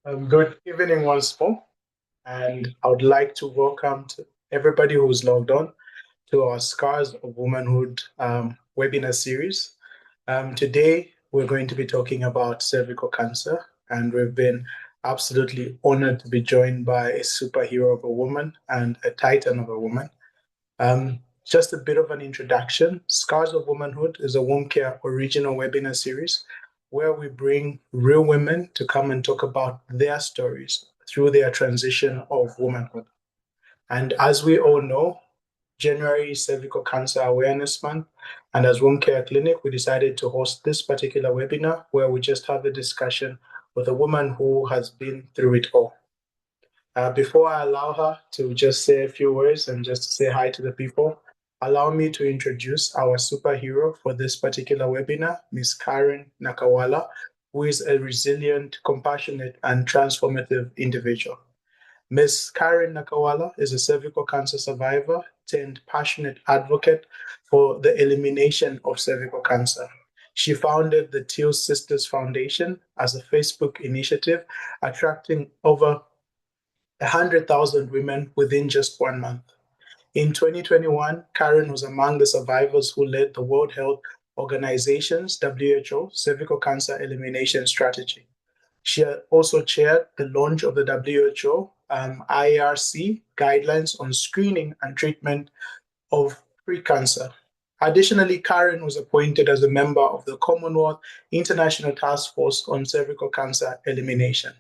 Good evening once more, and I would like to welcome to everybody who's logged on to our Scars of Womanhood webinar series. Today, we're going to be talking about cervical cancer, and we've been absolutely honored to be joined by a superhero of a woman and a titan of a woman. Just a bit of an introduction. Scars of Womanhood is a womb care original webinar series where we bring real women to come and talk about their stories through their transition of womanhood. And as we all know, January is Cervical Cancer Awareness Month. And as Womb Care Clinic, we decided to host this particular webinar where we just have a discussion with a woman who has been through it all. Before I allow her to just say a few words and just say hi to the people, allow me to introduce our superhero for this particular webinar, Ms. Karen Nakawala, who is a resilient, compassionate, and transformative individual. Ms. Karen Nakawala is a cervical cancer survivor turned passionate advocate for the elimination of cervical cancer. She founded the Teal Sisters Foundation as a Facebook initiative, attracting over 100,000 women within just 1 month. In 2021, Karen was among the survivors who led the World Health Organization's WHO cervical cancer elimination strategy. She also chaired the launch of the WHO IRC guidelines on screening and treatment of pre-cancer. Additionally, Karen was appointed as a member of the Commonwealth International Task Force on Cervical Cancer Elimination.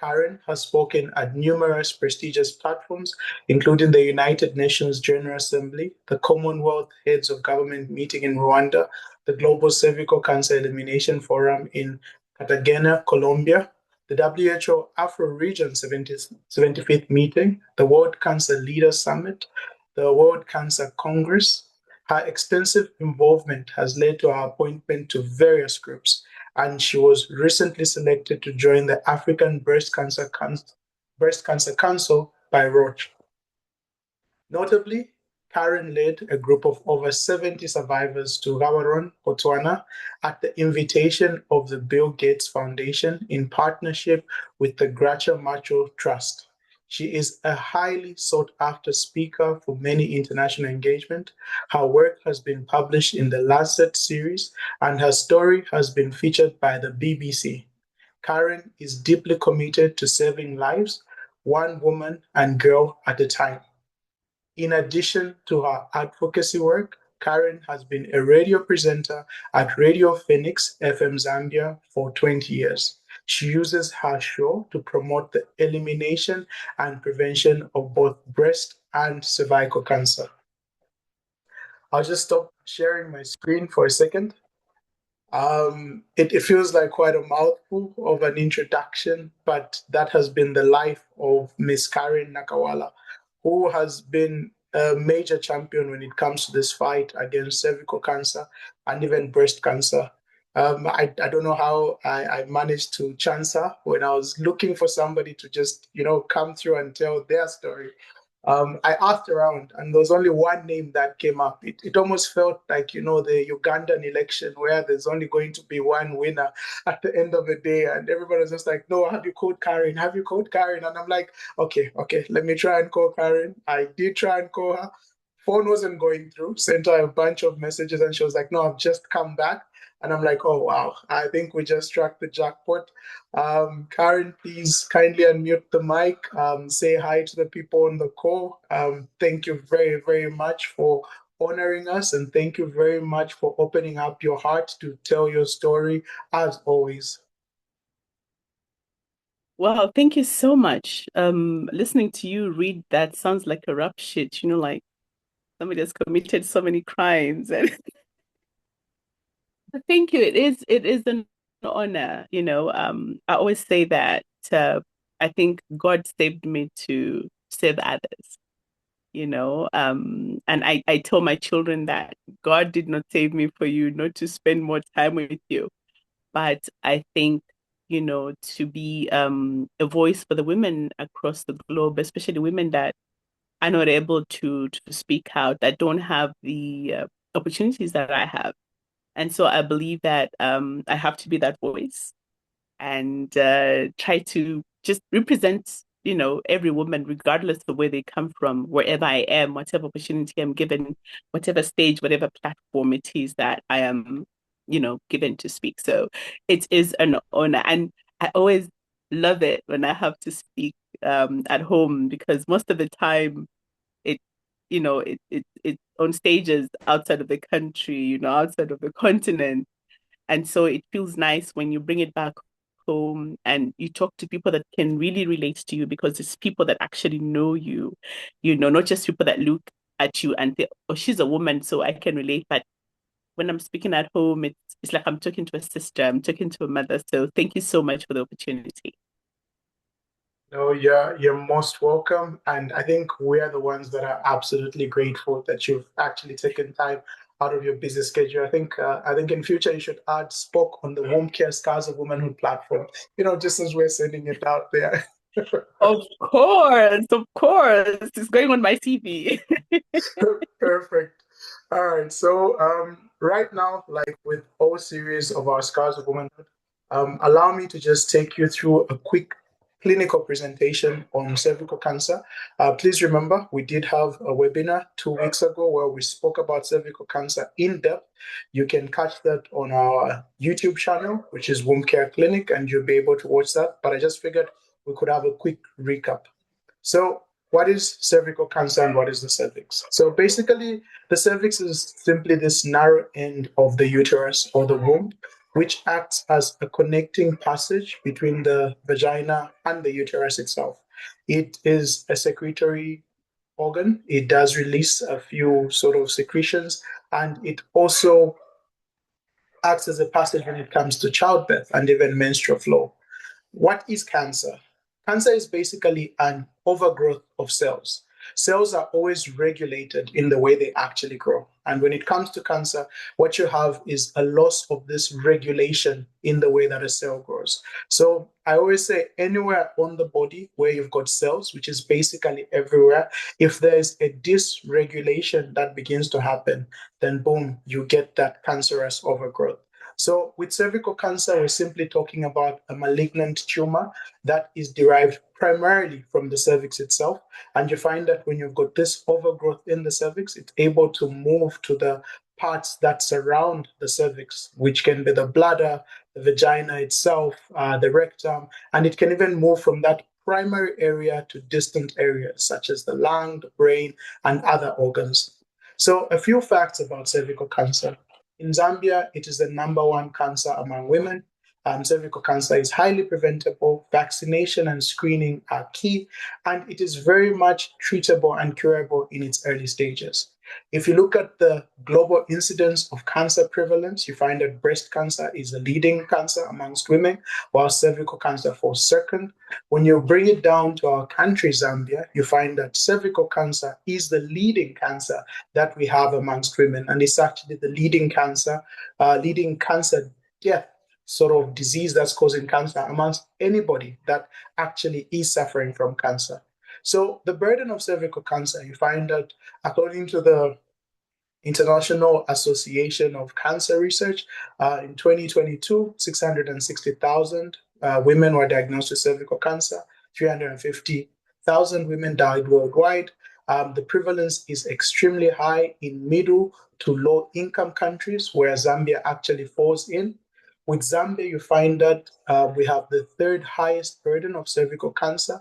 Karen has spoken at numerous prestigious platforms, including the United Nations General Assembly, the Commonwealth Heads of Government meeting in Rwanda, the Global Cervical Cancer Elimination Forum in Cartagena, Colombia, the WHO Afro-Region 75th meeting, the World Cancer Leaders Summit, the World Cancer Congress. Her extensive involvement has led to her appointment to various groups, and she was recently selected to join the African Breast Cancer Council by Roche. Notably, Karen led a group of over 70 survivors to Gaborone, Botswana, at the invitation of the Bill Gates Foundation in partnership with the Graça Machel Trust. She is a highly sought-after speaker for many international engagement. Her work has been published in the Lancet series, and her story has been featured by the BBC. Karen is deeply committed to saving lives, one woman and girl at a time. In addition to her advocacy work, Karen has been a radio presenter at Radio Phoenix FM Zambia for 20 years. She uses her show to promote the elimination and prevention of both breast and cervical cancer. I'll just stop sharing my screen for a second. It feels like quite a mouthful of an introduction, but that has been the life of Miss Karen Nakawala, who has been a major champion when it comes to this fight against cervical cancer and even breast cancer. I don't know how I managed to chance her when I was looking for somebody to just, come through and tell their story. I asked around, and there was only one name that came up. It almost felt like, the Ugandan election where there's only going to be one winner at the end of the day. And everybody was just like, no, have you called Karen? Have you called Karen? And I'm like, okay, let me try and call Karen. I did try and call her. Phone wasn't going through. Sent her a bunch of messages, and she was like, no, I've just come back. And I'm like, oh, wow, I think we just struck the jackpot. Karen, please kindly unmute the mic. Say hi to the people on the call. Thank you very, very much for honoring us. And thank you very much for opening up your heart to tell your story, as always. Well, thank you so much. Listening to you read that sounds like a rap sheet, like somebody has committed so many crimes. And thank you. It is an honor, I always say that I think God saved me to save others, and I tell my children that God did not save me for you, not to spend more time with you. But I think, to be a voice for the women across the globe, especially women that are not able to speak out, that don't have the opportunities that I have. And so I believe that I have to be that voice. and try to just represent, every woman, regardless of where they come from, wherever I am, whatever opportunity I'm given, whatever stage, whatever platform it is that I am, given to speak. So it is an honor. And I always love it when I have to speak at home, because most of the time it it's on stages outside of the country, outside of the continent. And so it feels nice when you bring it back home and you talk to people that can really relate to you, because it's people that actually know you, not just people that look at you and think, oh, she's a woman, so I can relate. But when I'm speaking at home, it's like I'm talking to a sister, I'm talking to a mother. So thank you so much for the opportunity. No, you're most welcome, and I think we are the ones that are absolutely grateful that you've actually taken time out of your busy schedule. I think in future you should add Spoke on the Home Care Scars of Womanhood platform. Just as we're sending it out there. Of course, it's going on my TV. Perfect. All right. So right now, like with all series of our Scars of Womanhood, allow me to just take you through a quick clinical presentation on cervical cancer. Please remember, we did have a webinar 2 weeks ago where we spoke about cervical cancer in depth. You can catch that on our YouTube channel, which is Womb Care Clinic, and you'll be able to watch that. But I just figured we could have a quick recap. So, what is cervical cancer and what is the cervix? So, basically, the cervix is simply this narrow end of the uterus or the womb, which acts as a connecting passage between the vagina and the uterus itself. It is a secretory organ. It does release a few sort of secretions, and it also acts as a passage when it comes to childbirth and even menstrual flow. What is cancer? Cancer is basically an overgrowth of cells. Cells are always regulated in the way they actually grow. And when it comes to cancer, what you have is a loss of this regulation in the way that a cell grows. So I always say anywhere on the body where you've got cells, which is basically everywhere, if there's a dysregulation that begins to happen, then boom, you get that cancerous overgrowth. So with cervical cancer, we're simply talking about a malignant tumor that is derived primarily from the cervix itself. And you find that when you've got this overgrowth in the cervix, it's able to move to the parts that surround the cervix, which can be the bladder, the vagina itself, the rectum, and it can even move from that primary area to distant areas such as the lung, the brain, and other organs. So a few facts about cervical cancer. In Zambia, it is the number one cancer among women. Cervical cancer is highly preventable. Vaccination and screening are key, and it is very much treatable and curable in its early stages. If you look at the global incidence of cancer prevalence, you find that breast cancer is the leading cancer amongst women, while cervical cancer falls second. When you bring it down to our country, Zambia, you find that cervical cancer is the leading cancer that we have amongst women, and it's actually the leading cancer death sort of disease that's causing cancer amongst anybody that actually is suffering from cancer. So the burden of cervical cancer, you find that according to the International Association of Cancer Research, in 2022, 660,000 women were diagnosed with cervical cancer, 350,000 women died worldwide. The prevalence is extremely high in middle to low income countries, where Zambia actually falls in. With Zambia, you find that we have the third highest burden of cervical cancer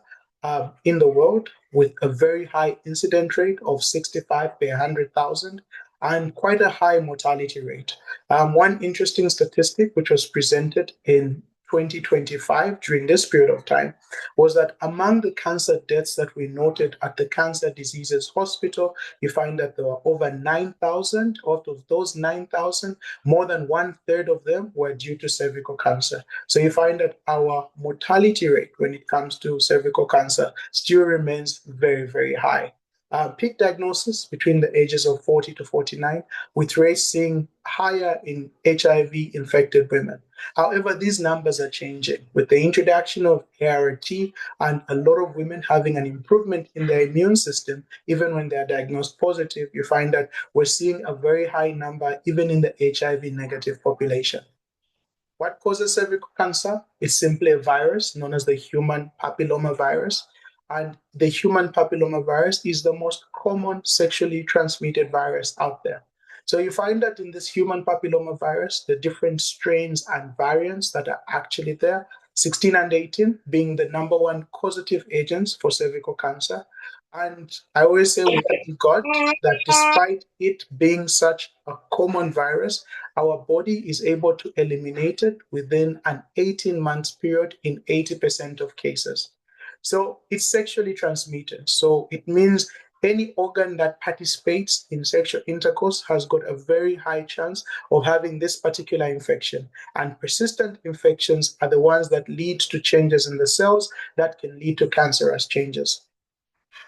in the world, with a very high incident rate of 65 per 100,000 and quite a high mortality rate. One interesting statistic, which was presented in 2025 during this period of time, was that among the cancer deaths that we noted at the Cancer Diseases Hospital, you find that there were over 9,000. Out of those 9,000, more than one third of them were due to cervical cancer. So you find that our mortality rate when it comes to cervical cancer still remains very, very high. Peak diagnosis between the ages of 40 to 49, with rates seeing higher in HIV infected women. However, these numbers are changing with the introduction of ART and a lot of women having an improvement in their immune system. Even when they're diagnosed positive, you find that we're seeing a very high number even in the HIV negative population. What causes cervical cancer? It's simply a virus known as the human papillomavirus. And the human papillomavirus is the most common sexually transmitted virus out there. So you find that in this human papillomavirus, the different strains and variants that are actually there, 16 and 18 being the number one causative agents for cervical cancer. And I always say we thank God that despite it being such a common virus, our body is able to eliminate it within an 18 months period in 80% of cases. So it's sexually transmitted. So it means any organ that participates in sexual intercourse has got a very high chance of having this particular infection. And persistent infections are the ones that lead to changes in the cells that can lead to cancerous changes.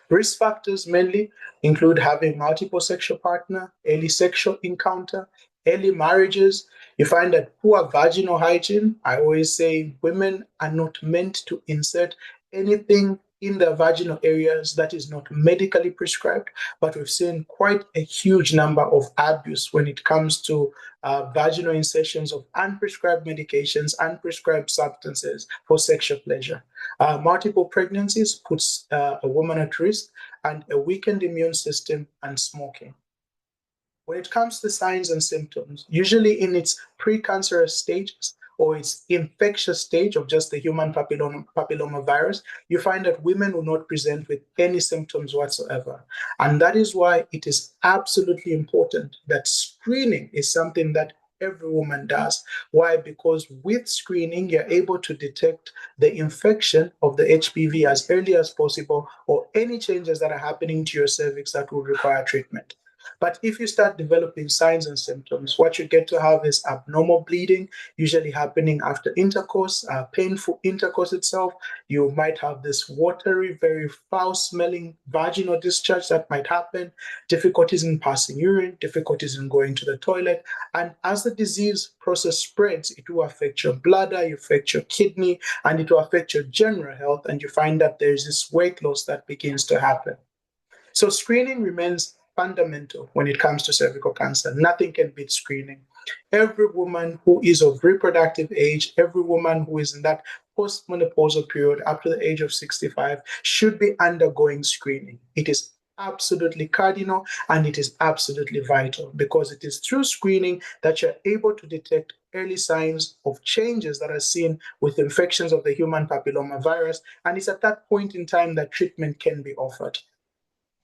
Risk factors mainly include having multiple sexual partner, early sexual encounter, early marriages. You find that poor vaginal hygiene. I always say women are not meant to insert anything in their vaginal areas that is not medically prescribed, but we've seen quite a huge number of abuse when it comes to vaginal insertions of unprescribed medications, unprescribed substances for sexual pleasure. Multiple pregnancies puts a woman at risk, and a weakened immune system and smoking. When it comes to signs and symptoms, usually in its precancerous stages or its infectious stage of just the human papillomavirus, you find that women will not present with any symptoms whatsoever. And that is why it is absolutely important that screening is something that every woman does. Why? Because with screening, you're able to detect the infection of the HPV as early as possible or any changes that are happening to your cervix that will require treatment. But if you start developing signs and symptoms, what you get to have is abnormal bleeding, usually happening after intercourse, painful intercourse itself. You might have this watery, very foul smelling vaginal discharge that might happen, difficulties in passing urine, difficulties in going to the toilet. And as the disease process spreads, it will affect your bladder, it will affect your kidney, and it will affect your general health. And you find that there's this weight loss that begins to happen. So screening remains fundamental when it comes to cervical cancer. Nothing can beat screening. Every woman who is of reproductive age, every woman who is in that postmenopausal period up to the age of 65 should be undergoing screening. It is absolutely cardinal and it is absolutely vital because it is through screening that you're able to detect early signs of changes that are seen with infections of the human papillomavirus. And it's at that point in time that treatment can be offered.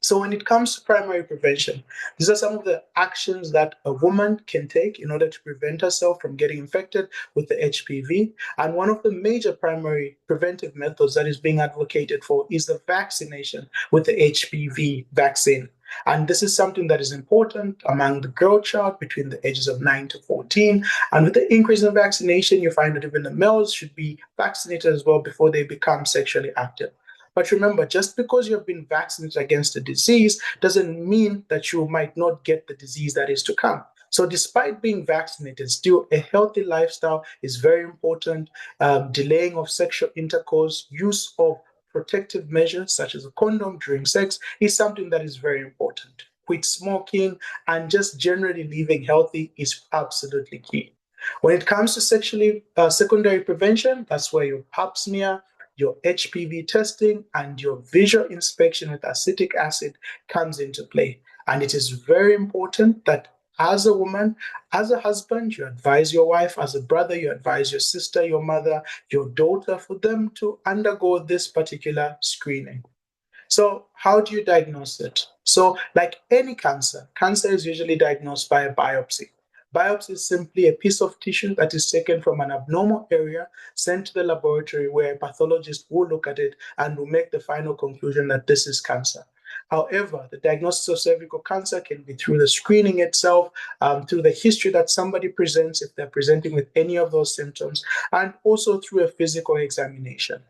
So, when it comes to primary prevention, these are some of the actions that a woman can take in order to prevent herself from getting infected with the HPV. And one of the major primary preventive methods that is being advocated for is the vaccination with the HPV vaccine. And this is something that is important among the girl child between the ages of 9 to 14. And with the increase in vaccination, you find that even the males should be vaccinated as well before they become sexually active. But remember, just because you've been vaccinated against a disease doesn't mean that you might not get the disease that is to come. So, despite being vaccinated, still a healthy lifestyle is very important. Delaying of sexual intercourse, use of protective measures such as a condom during sex is something that is very important. Quit smoking and just generally living healthy is absolutely key. When it comes to sexually secondary prevention, that's where your pap smear, your HPV testing, and your visual inspection with acetic acid comes into play. And it is very important that as a woman, as a husband, you advise your wife, as a brother, you advise your sister, your mother, your daughter, for them to undergo this particular screening. So, how do you diagnose it? So, like any cancer, cancer is usually diagnosed by a biopsy. Biopsy is simply a piece of tissue that is taken from an abnormal area, sent to the laboratory where a pathologist will look at it and will make the final conclusion that this is cancer. However, the diagnosis of cervical cancer can be through the screening itself, through the history that somebody presents if they're presenting with any of those symptoms, and also through a physical examination.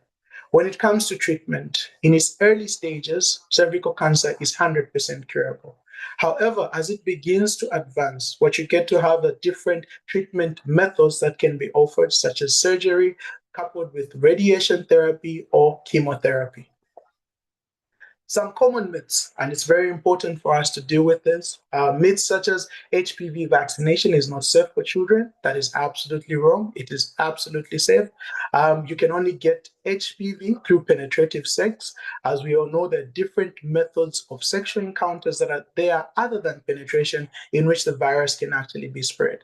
When it comes to treatment, in its early stages, cervical cancer is 100% curable. However, as it begins to advance, what you get to have are different treatment methods that can be offered, such as surgery, coupled with radiation therapy or chemotherapy. some common myths, and it's very important for us to deal with this. Myths such as HPV vaccination is not safe for children. That is absolutely wrong. It is absolutely safe. You can only get HPV through penetrative sex. As we all know, there are different methods of sexual encounters that are there other than penetration in which the virus can actually be spread.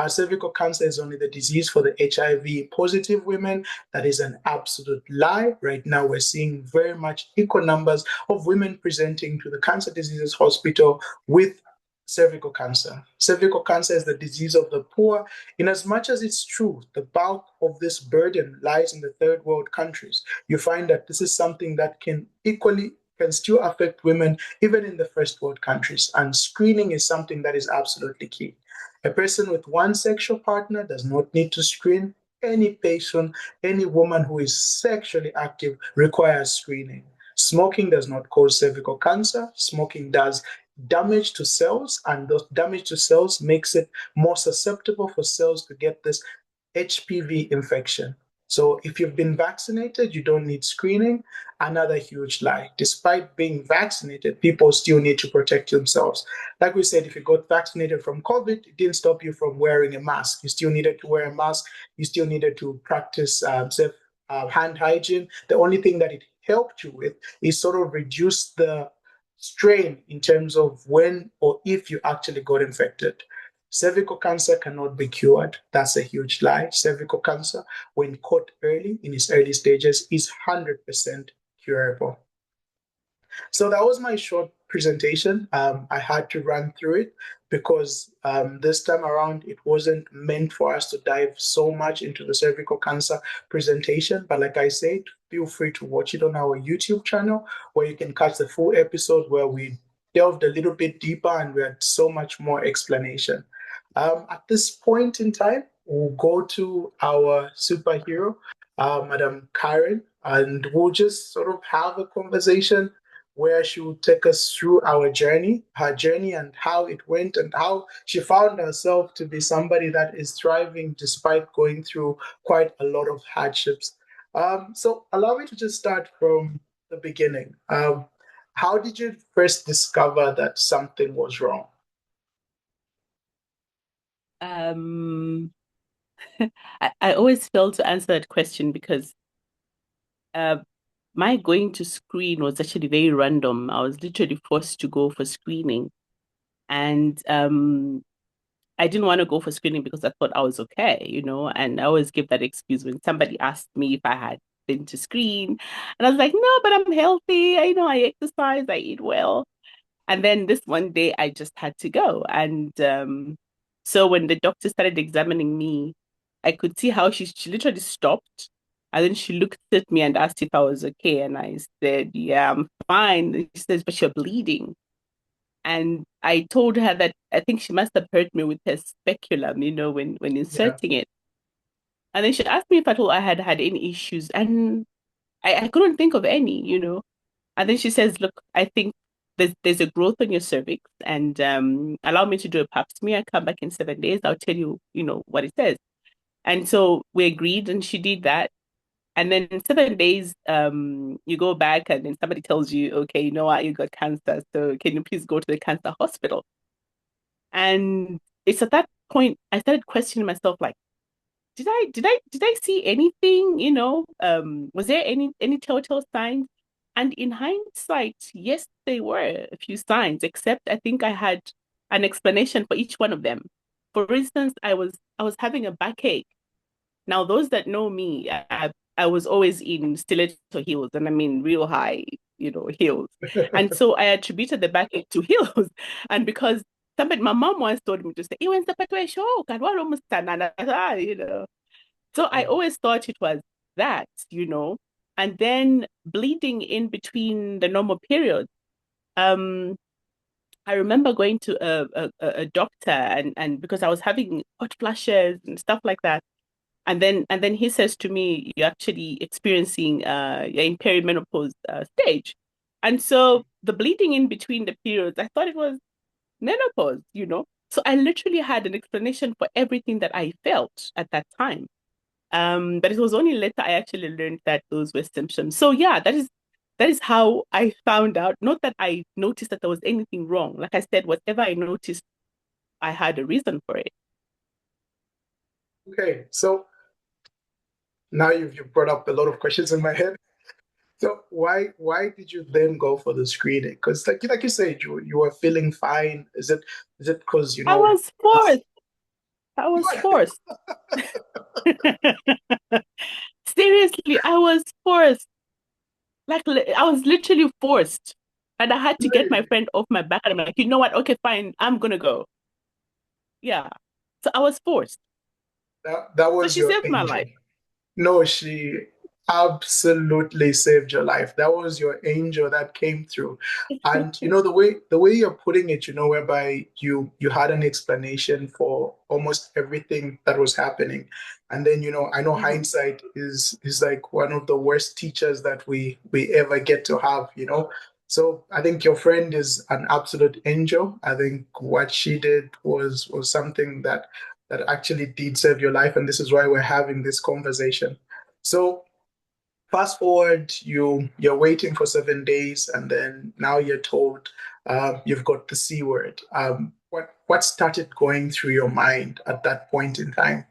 Cervical cancer is only the disease for the HIV positive women. That is an absolute lie. Right now, we're seeing very much equal numbers of women presenting to the Cancer Diseases Hospital with cervical cancer. Cervical cancer is the disease of the poor. In as much as it's true, the bulk of this burden lies in the third world countries. You find that this is something that can still affect women even in the first world countries. And screening is something that is absolutely key. A person with one sexual partner does not need to screen. Any patient, any woman who is sexually active requires screening. Smoking does not cause cervical cancer. Smoking does damage to cells, and those damage to cells makes it more susceptible for cells to get this HPV infection. So if you've been vaccinated, you don't need screening. Another huge lie. Despite being vaccinated, people still need to protect themselves. Like we said, if you got vaccinated from COVID, it didn't stop you from wearing a mask. You still needed to wear a mask. You still needed to practice safe hand hygiene. The only thing that it helped you with is sort of reduce the strain in terms of when or if you actually got infected. Cervical cancer cannot be cured. That's a huge lie. Cervical cancer, when caught early in its early stages, is 100% curable. So that was my short presentation. I had to run through it because this time around it wasn't meant for us to dive so much into the cervical cancer presentation. But like I said, feel free to watch it on our YouTube channel where you can catch the full episode where we delved a little bit deeper and we had so much more explanation. At this point in time, we'll go to our superhero, Madam Karen, and we'll just sort of have a conversation where she will take us through her journey, and how it went, and how she found herself to be somebody that is thriving despite going through quite a lot of hardships. So, allow me to just start from the beginning. How did you first discover that something was wrong? Um, I always fail to answer that question because uh, my going to screen was actually very random. I was literally forced to go for screening, and I didn't want to go for screening because I thought I was okay, and I always give that excuse when somebody asked me if I had been to screen, and I was like, no, but I'm healthy. I exercise, I eat well. And then this one day I just had to go. And so when the doctor started examining me, I could see how she literally stopped. And then she looked at me and asked if I was okay. And I said, yeah, I'm fine. And she says, but you're bleeding. And I told her that I think she must have hurt me with her speculum, when Yeah, inserting it. And then she asked me if at all I had had any issues. And I couldn't think of any. And then she says, look, I think there's a growth on your cervix, and allow me to do a pap smear. Come back in 7 days. I'll tell you, what it says. And so we agreed, and she did that. And then in 7 days, you go back, and then somebody tells you, okay, you know what, you got cancer. So can you please go to the cancer hospital? And it's at that point I started questioning myself, like, did I see anything, was there any telltale signs? And in hindsight, yes, there were a few signs, except I think I had an explanation for each one of them. For instance, I was having a backache. Now, those that know me, I was always in stiletto heels, and I mean real high, heels. And so I attributed the backache to heels. And because my mom once told me to say, "You went to a show, and what almost so I yeah, always thought it was that. And then bleeding in between the normal periods. Um, I remember going to a doctor, and because I was having hot flashes and stuff like that. And then he says to me, you're actually experiencing you're in perimenopause stage. And so the bleeding in between the periods, I thought it was menopause. So I literally had an explanation for everything that I felt at that time. But it was only later I actually learned that those were symptoms. So yeah, that is that is how I found out. Not that I noticed that there was anything wrong. Like I said, whatever I noticed, I had a reason for it. Okay, so now you've brought up a lot of questions in my head. So why did you then go for the screening? Because like you said, you were feeling fine. Is it because I was it's forced. I was forced. Seriously, I was forced. I was literally forced. And I had to get my really friend off my back. And I'm like, you know what? Okay, fine. I'm gonna go. Yeah. So I was forced. that So was she your saved my angel. life. No, she absolutely saved your life. That was your angel that came through. And the way you're putting it, whereby you had an explanation for almost everything that was happening. And then, I know Mhm. hindsight is like one of the worst teachers that we ever get to have. So I think your friend is an absolute angel. I think what she did was something that actually did save your life, and this is why we're having this conversation. So fast forward, you're waiting for 7 days, and then now you're told you've got the C word. What started going through your mind at that point in time?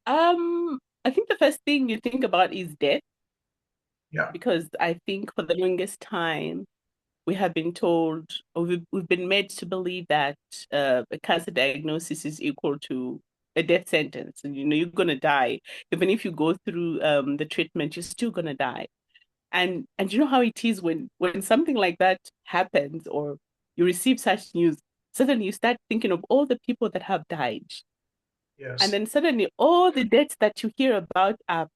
I think the first thing you think about is death, Yeah. because I think for the longest time we have been told, or we've been made to believe that a cancer diagnosis is equal to a death sentence. And you're gonna die. Even if you go through the treatment, you're still gonna die. And you know how it is when something like that happens, or you receive such news, suddenly you start thinking of all the people that have died. And Yes. then suddenly all the deaths that you hear about are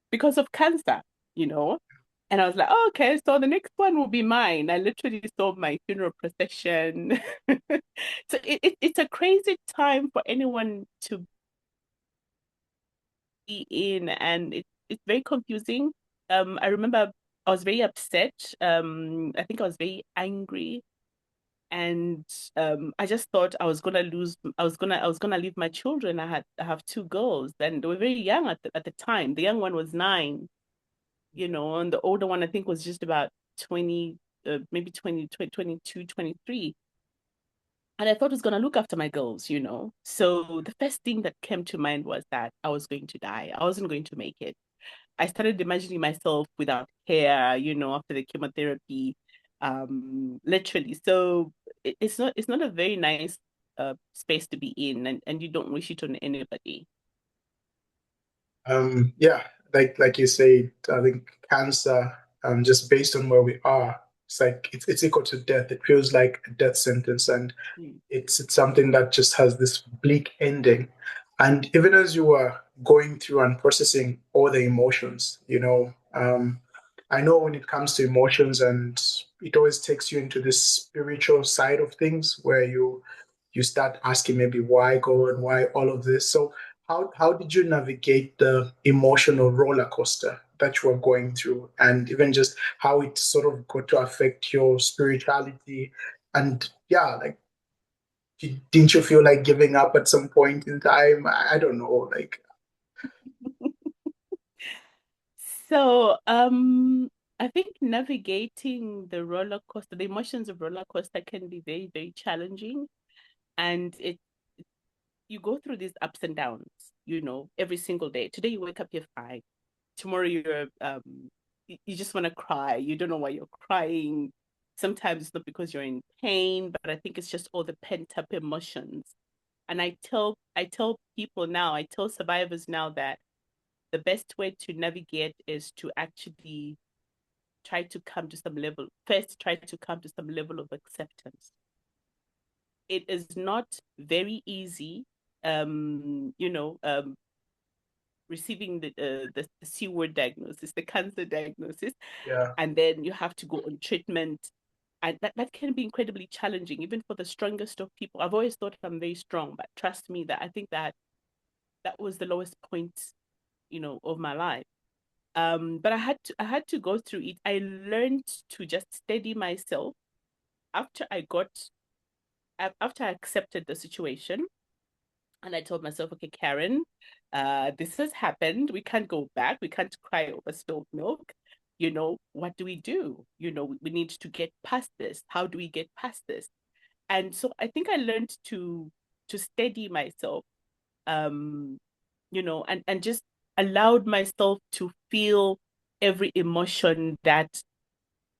because of cancer, you know? And I was like, oh, okay, so the next one will be mine. I literally saw my funeral procession. So it's a crazy time for anyone to be in, and it's very confusing. I remember I was very upset. I think I was very angry, and I just thought I was gonna leave my children. I have two girls, and they were very young at the time. The young one was 9, and the older one I think was just about 20, maybe 20, 20, 22, 23. And I thought I was gonna look after my girls. So the first thing that came to mind was that I was going to die. I wasn't going to make it. I started imagining myself without hair, after the chemotherapy, literally. So it's not a very nice space to be in, and you don't wish it on anybody. Yeah, like you say, I think cancer, just based on where we are, it's equal to death. It feels like a death sentence, and Mm. it's something that just has this bleak ending. And even as you were going through and processing all the emotions, I know when it comes to emotions, and it always takes you into this spiritual side of things where you start asking maybe why God, why all of this. So how did you navigate the emotional roller coaster that you were going through, and even just how it sort of got to affect your spirituality? And yeah, like didn't you feel like giving up at some point in time? I don't know. Like, So, I think navigating the emotions of roller coaster can be very, very challenging. And you go through these ups and downs, every single day. Today you wake up, you're fine. Tomorrow you just want to cry. You don't know why you're crying. Sometimes it's not because you're in pain, but I think it's just all the pent up emotions. And I tell people now, I tell survivors now that the best way to navigate is to actually try to come to some level. First, try to come to some level of acceptance. It is not very easy, receiving the C word diagnosis, the cancer diagnosis, yeah, and then you have to go on treatment. And that can be incredibly challenging, even for the strongest of people. I've always thought I'm very strong, but trust me that I think that was the lowest point, of my life. But I had to go through it. I learned to just steady myself after I accepted the situation, and I told myself, okay, Karen, this has happened. We can't go back. We can't cry over spilled milk. what do we do? We need to get past this. How do we get past this? And so I think I learned to steady myself, um, and just allowed myself to feel every emotion that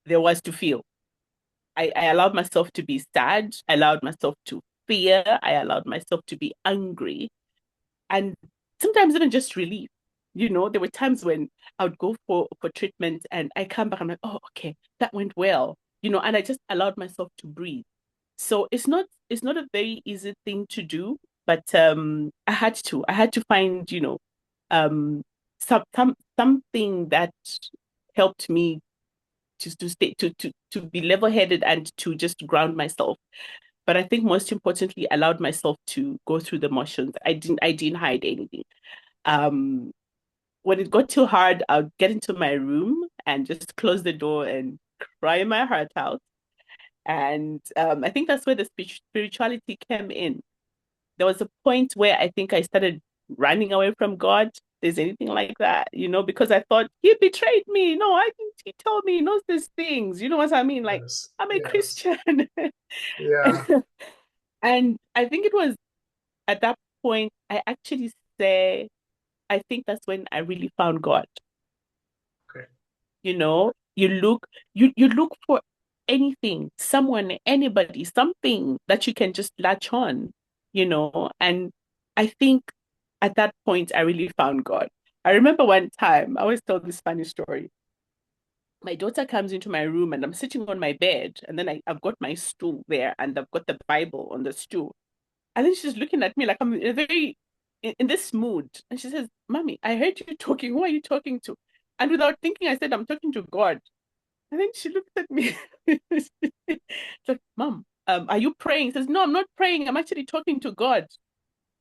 there was to feel. I allowed myself to be sad. I allowed myself to fear. I allowed myself to be angry. And sometimes even just relief. There were times when I would go for treatment and I come back, I'm like, oh, okay, that went well. And I just allowed myself to breathe. So it's not a very easy thing to do, but I had to. I had to find, something that helped me to stay to be level-headed and to just ground myself. But I think most importantly, I allowed myself to go through the motions. I didn't hide anything. Um, when it got too hard, I'd get into my room and just close the door and cry my heart out. And I think that's where the spirituality came in. There was a point where I think I started running away from God. There's anything like that, because I thought he betrayed me. No, I think he told me he knows these things. You know what I mean? Like, Yes. I'm a Yes. Christian. Yeah. And I think it was at that point I actually say, I think that's when I really found God. Okay. You look for anything, someone, anybody, something that you can just latch on. And I think at that point I really found God. I remember one time, I always tell this funny story. My daughter comes into my room and I'm sitting on my bed, and then I've got my stool there and I've got the Bible on the stool. And then she's looking at me like I'm in a very in this mood. And she says, Mommy, I heard you talking. Who are you talking to? And without thinking, I said, I'm talking to God. And then she looked at me. It's like, Mom, are you praying? Says, No, I'm not praying. I'm actually talking to God.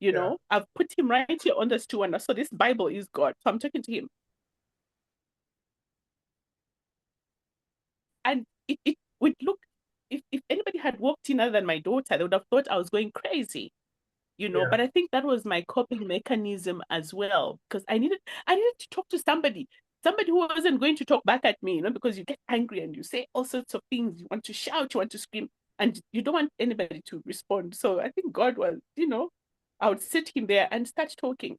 Yeah. I've put him right here on the stool, and so this Bible is God. So I'm talking to him. And it would look, if anybody had walked in other than my daughter, they would have thought I was going crazy. Yeah. But I think that was my coping mechanism as well, because I needed to talk to somebody who wasn't going to talk back at me, because you get angry and you say all sorts of things. You want to shout, you want to scream, and you don't want anybody to respond. So I think God was, I would sit him there and start talking.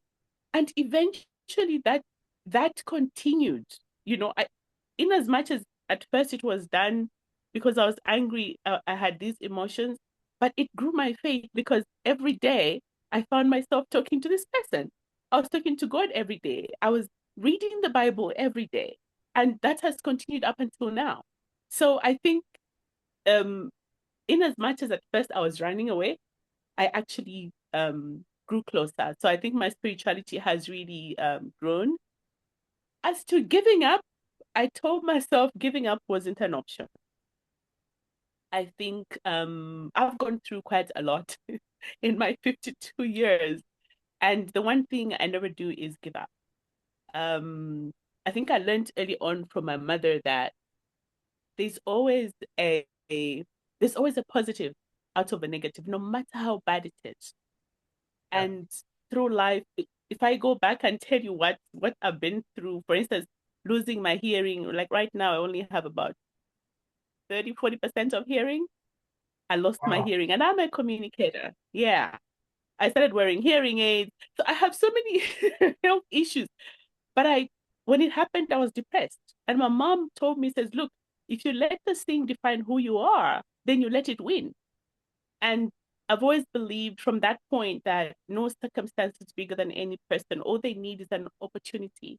And eventually that continued. In as much as at first it was done because I was angry, I had these emotions, but it grew my faith because every day I found myself talking to this person. I was talking to God every day. I was reading the Bible every day. And that has continued up until now. So I think, um, in as much as at first I was running away, I actually grew closer. So I think my spirituality has really grown. As to giving up, I told myself giving up wasn't an option. I think I've gone through quite a lot in my 52 years. And the one thing I never do is give up. Um, I think I learned early on from my mother that there's always a there's always a positive out of a negative, no matter how bad it is. Yeah. And through life, if I go back and tell you what I've been through, for instance, losing my hearing, like right now, I only have about 30-40% of hearing. I lost my Wow. hearing, and I'm a communicator. Yeah. I started wearing hearing aids. So I have so many health issues. But when it happened, I was depressed. And my mom told me, says, look, if you let this thing define who you are, then you let it win. And I've always believed from that point that no circumstance is bigger than any person. All they need is an opportunity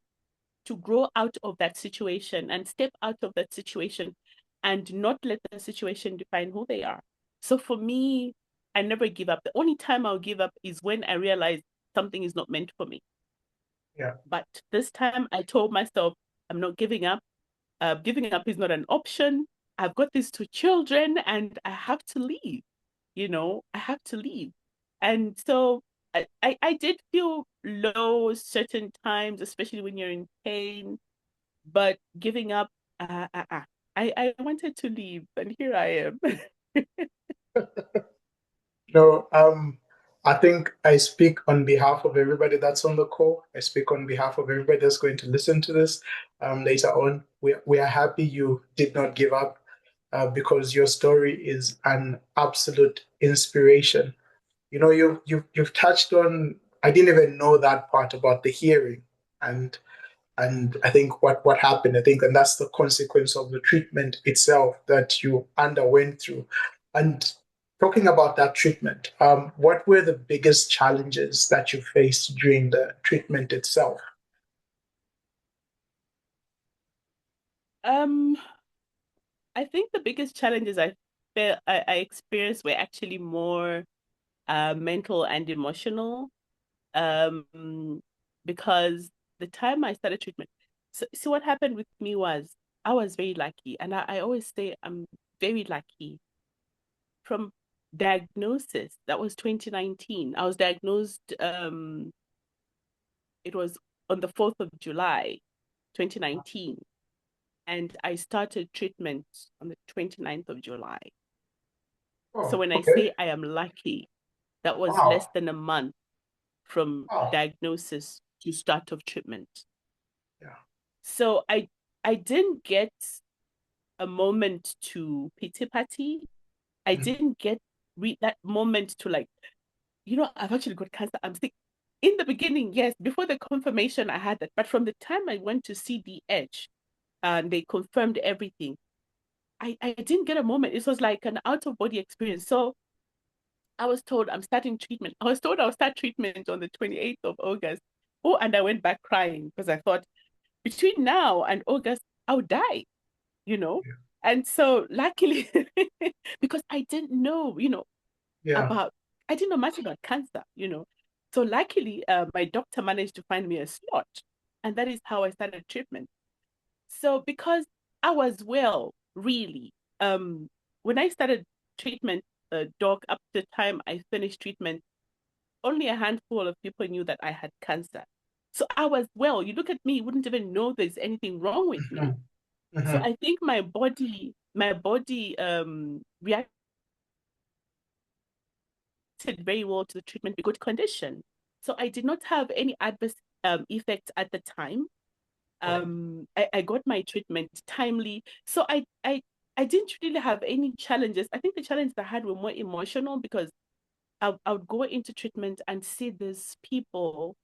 to grow out of that situation and step out of that situation and not let the situation define who they are. So for me, I never give up. The only time I'll give up is when I realize something is not meant for me. Yeah. But this time I told myself, I'm not giving up. Giving up is not an option. I've got these two children and I have to leave. I have to leave. And so I did feel low certain times, especially when you're in pain, but giving up, I wanted to leave, and here I am. No, I think I speak on behalf of everybody that's on the call. I speak on behalf of everybody that's going to listen to this later on. We are happy you did not give up because your story is an absolute inspiration. You know, you've touched on. I didn't even know that part about the hearing, and and I think what happened. I think, and that's the consequence of the treatment itself that you underwent through. And talking about that treatment, what were the biggest challenges that you faced during the treatment itself? Um, I think the biggest challenges I experienced were actually more mental and emotional. Because the time I started treatment, so what happened with me was I was very lucky, and I always say I'm very lucky. From diagnosis, that was 2019. I was diagnosed, it was on the 4th of July, 2019, and I started treatment on the 29th of July. So Oh, when I okay. say I am lucky, that was less Wow. than a month from Wow. diagnosis to start of treatment. Yeah. So I didn't get a moment to pity party. I Mhm. didn't get that moment to like, I've actually got cancer. I'm sick. In the beginning, yes, before the confirmation, I had that. But from the time I went to CDH and they confirmed everything, I didn't get a moment. It was like an out of body experience. So I was told I'm starting treatment. I was told I'll start treatment on the 28th of August. Oh, and I went back crying because I thought between now and August, I'll die, you know? And so luckily, because I didn't know, Yeah. about, I didn't know much about cancer. So luckily, my doctor managed to find me a slot. And that is how I started treatment. So because I was well, really, when I started treatment, doc, up to the time I finished treatment, only a handful of people knew that I had cancer. So I was well. You look at me, you wouldn't even know there's anything wrong with me. Mhm. So Mhm. I think my body reacted very well to the treatment, good condition. So I did not have any adverse effects at the time. Okay. I got my treatment timely. So I didn't really have any challenges. I think the challenges I had were more emotional because I would go into treatment and see these people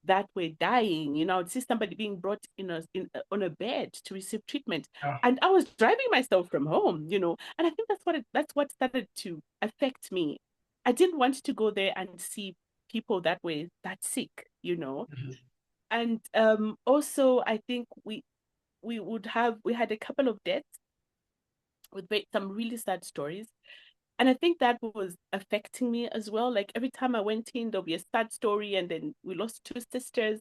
that were dying. I would see somebody being brought on a bed to receive treatment, Yeah. and I was driving myself from home. And I think that's what started to affect me. I didn't want to go there and see people that were that sick. Mhm. And also I think we had a couple of deaths with some really sad stories. And I think that was affecting me as well. Like every time I went in, there'll be a sad story, and then we lost two sisters.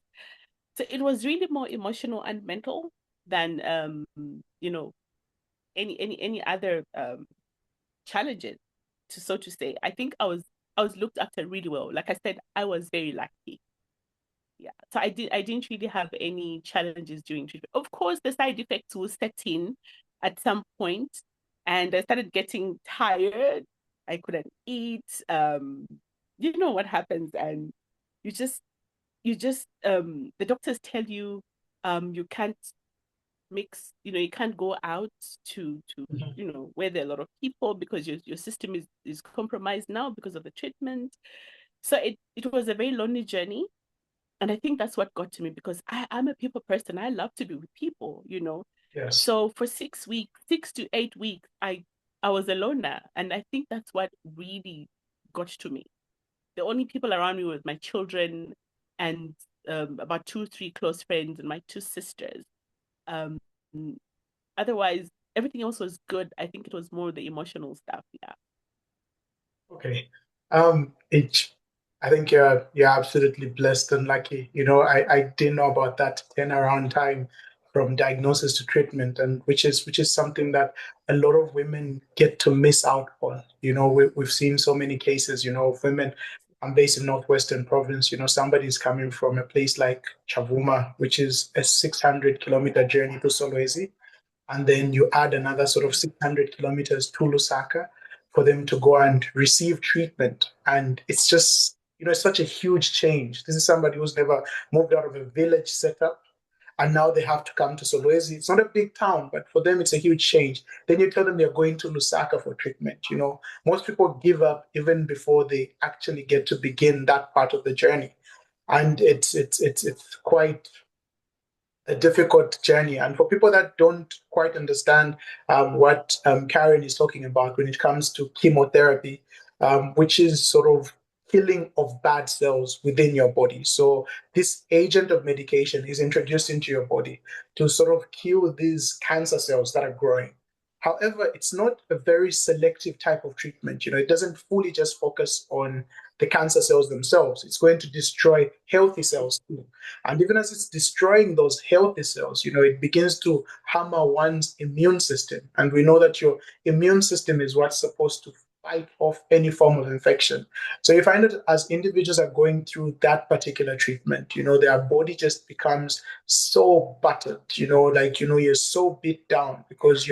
So it was really more emotional and mental than you know, any other challenges, so to say. I think I was looked after really well. Like I said, I was very lucky. Yeah. So I didn't really have any challenges during treatment. Of course, the side effects will set in at some point, and I started getting tired. I couldn't eat. You know what happens, and you just the doctors tell you you can't mix, you can't go out to Mhm. where there are a lot of people because your system is compromised now because of the treatment. So it was a very lonely journey, and I think that's what got to me because I'm a people person. I love to be with people. Yes. So for 6 weeks, 6 to 8 weeks, I was a loner. And I think that's what really got to me. The only people around me were my children and about two, three close friends and my two sisters. Um, Otherwise, everything else was good. I think it was more the emotional stuff. Yeah. Okay. It, I think you're absolutely blessed and lucky. I didn't know about that turnaround time from diagnosis to treatment, and which is something that a lot of women get to miss out on. We've seen so many cases, of women. I'm based in Northwestern Province. Somebody's coming from a place like Chavuma, which is a 600-kilometer journey to Solwezi, and then you add another sort of 600 kilometers to Lusaka for them to go and receive treatment. And it's just, it's such a huge change. This is somebody who's never moved out of a village setup, and now they have to come to Solwezi. It's not a big town, but for them, it's a huge change. Then you tell them they're going to Lusaka for treatment. Most people give up even before they actually get to begin that part of the journey, and it's quite a difficult journey. And for people that don't quite understand what Karen is talking about when it comes to chemotherapy, which is sort of killing of bad cells within your body. So this agent of medication is introduced into your body to sort of kill these cancer cells that are growing. However, it's not a very selective type of treatment. It doesn't fully just focus on the cancer cells themselves. It's going to destroy healthy cells too. And even as it's destroying those healthy cells, it begins to hammer one's immune system. And we know that your immune system is what's supposed to fight off any form of infection. So you find that as individuals are going through that particular treatment, their body just becomes so battered, you're so beat down because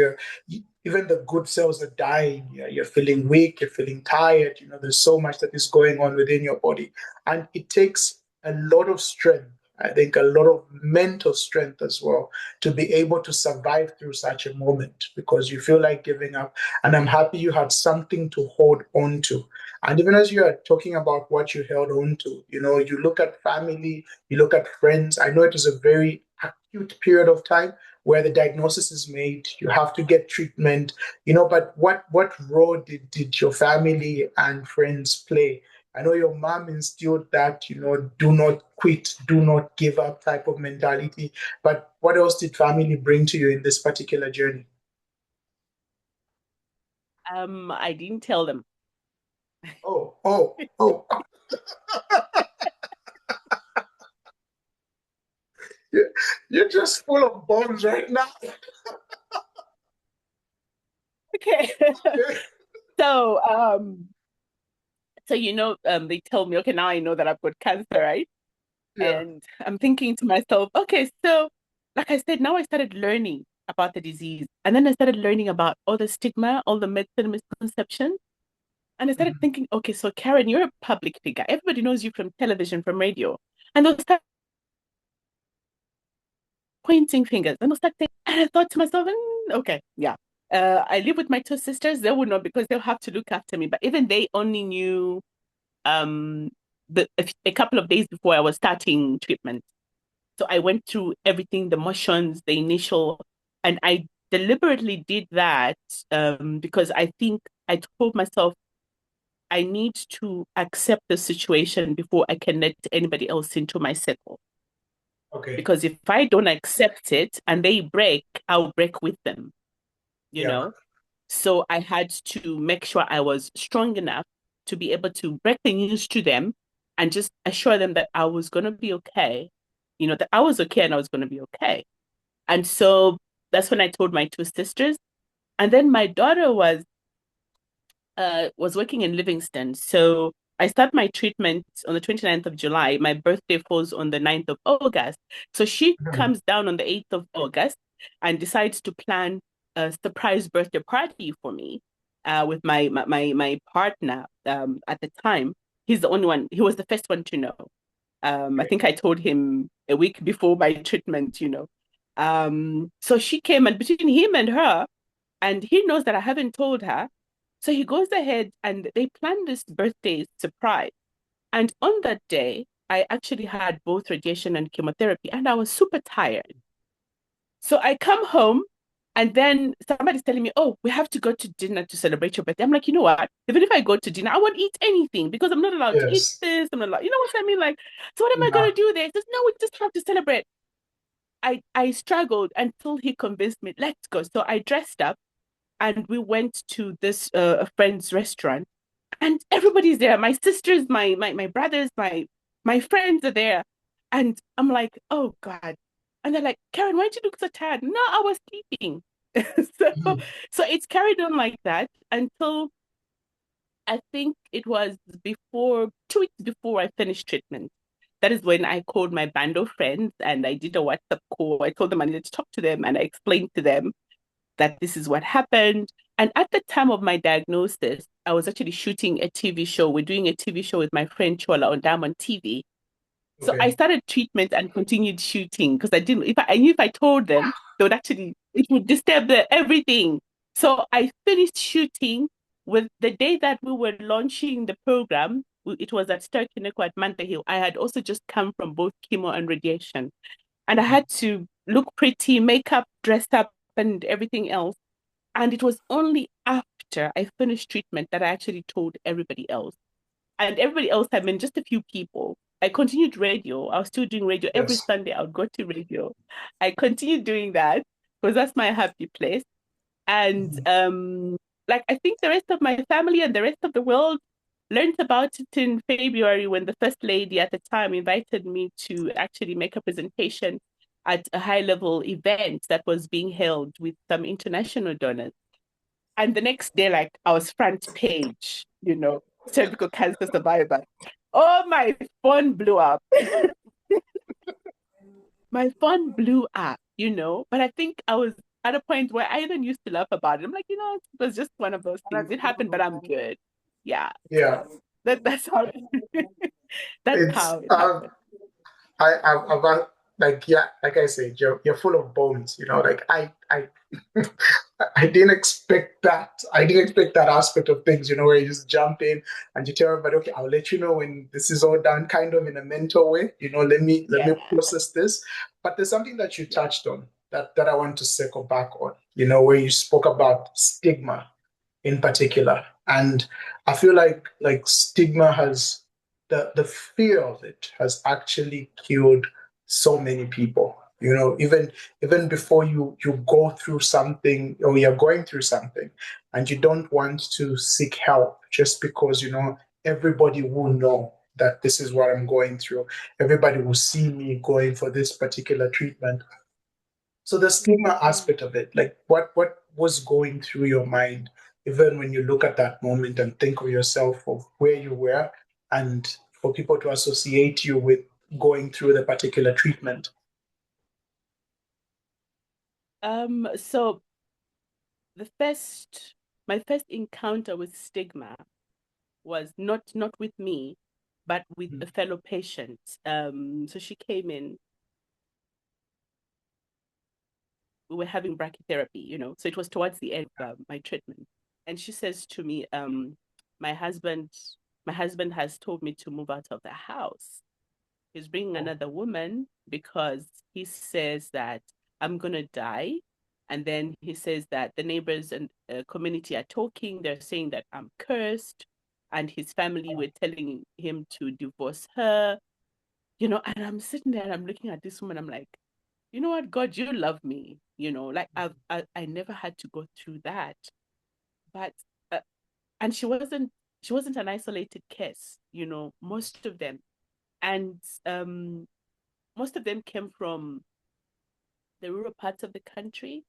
even the good cells are dying. You're feeling weak, you're feeling tired. There's so much that is going on within your body. And it takes a lot of strength, I think a lot of mental strength as well, to be able to survive through such a moment because you feel like giving up. And I'm happy you had something to hold on to. And even as you are talking about what you held on to, you look at family, you look at friends. I know it was a very acute period of time where the diagnosis is made, you have to get treatment, but what role did your family and friends play? I know your mom instilled that, do not quit, do not give up type of mentality. But what else did family bring to you in this particular journey? I didn't tell them. Oh, oh, oh. You- You're just full of bombs right now. Okay. So, they told me, okay, now I know that I've got cancer, right? Yeah. And I'm thinking to myself, okay, so like I said, now I started learning about the disease. And then I started learning about all the stigma, all the myths and misconceptions. And I started Mhm. thinking, okay, so Karen, you're a public figure. Everybody knows you from television, from radio. And they'll start pointing fingers. And they'll start saying, and I thought to myself, okay, yeah. I live with my two sisters. They would know because they'll have to look after me. But even they only knew um a couple of days before I was starting treatment. So I went through everything, the motions, the initial, and I deliberately did that because I think I told myself I need to accept the situation before I can let anybody else into my circle. Okay. Because if I don't accept it and they break, I'll break with them, you Yeah. know? So I had to make sure I was strong enough to be able to break the news to them and just assure them that I was going to be okay, that I was okay and I was going to be okay. And so that's when I told my two sisters. And then my daughter was working in Livingston. So I start my treatment on the 29th of July. My birthday falls on the 9th of August. So she Mhm. comes down on the 8th of August and decides to plan a surprise birthday party for me with my partner at the time. He's the only one, he was the first one to know. I Okay. think I told him a week before my treatment. So she came and between him and her, and he knows that I haven't told her. So he goes ahead and they plan this birthday surprise. And on that day, I actually had both radiation and chemotherapy, and I was super tired. So I come home, and then somebody's telling me, oh, we have to go to dinner to celebrate your birthday. I'm like, you know what? Even if I go to dinner, I won't eat anything because I'm not allowed to eat Yes. this. I'm not allowed, you know what I mean? Like, so what am I Yeah. going to do there? He says, no, we just have to celebrate. I struggled until he convinced me, let's go. So I dressed up and we went to this a friend's restaurant and everybody's there. My sisters, my brothers, my friends are there. And I'm like, oh God. And they're like, Karen, why did you look so tired? No, I was sleeping. So Mhm. so it's carried on like that until I think it was before 2 weeks before I finished treatment. That is when I called my band of friends and I did a WhatsApp call. I told them I needed to talk to them and I explained to them that this is what happened. And at the time of my diagnosis, I was actually shooting a TV show. We're doing a TV show with my friend Chola on Diamond TV. So I Okay. started treatment and continued shooting because I didn't, if I knew if I told them, they would actually, it would disturb everything. So I finished shooting with the day that we were launching the program. It was at Starkineko at Manta Hill. I had also just come from both chemo and radiation. And I had to look pretty, makeup, dressed up, and everything else. And it was only after I finished treatment that I actually told everybody else. And everybody else had been just a few people. I continued radio. I was still doing radio every Yes. Sunday. I would go to radio. I continued doing that because that's my happy place. And Mhm. like I think the rest of my family and the rest of the world learned about it in February when the first lady at the time invited me to actually make a presentation at a high level event that was being held with some international donors. And the next day, like I was front page, cervical cancer survivor. Oh, my phone blew up. My phone blew up. But I think I was at a point where I even used to laugh about it. I'm like, it was just one of those things. It happened, but I'm good. Yeah. Yeah. So that's how that's It's how it happened. I've like, yeah, like I said, you're full of bones, like I didn't expect that. I didn't expect that aspect of things, where you just jump in and you tell everybody, okay, I'll let you know when this is all done, kind of in a mentor way, let me Yeah. process this. But there's something that you Yeah. touched on that I want to circle back on, where you spoke about stigma in particular. And I feel like stigma has the fear of it has actually killed so many people. Even before you go through something or you're going through something and you don't want to seek help just because everybody will know that this is what I'm going through. Everybody will see me going for this particular treatment. So the stigma aspect of it, like what was going through your mind, even when you look at that moment and think of yourself of where you were, and for people to associate you with going through the particular treatment. So the first my first encounter with stigma was not with me, but with a fellow patient. So she came in, we were having brachytherapy. So it was towards the end of my treatment. And she says to me, my husband, my husband has told me to move out of the house. He's bringing Oh, another woman because he says that I'm gonna die. And then he says that the neighbors and community are talking. They're saying that I'm cursed, and his family were telling him to divorce her. And I'm sitting there and I'm looking at this woman. I'm like, you know what, God, you love me. Like I never had to go through that, but uh, and she wasn't an isolated case. Most of them, and um, most of them came from the rural parts of the country.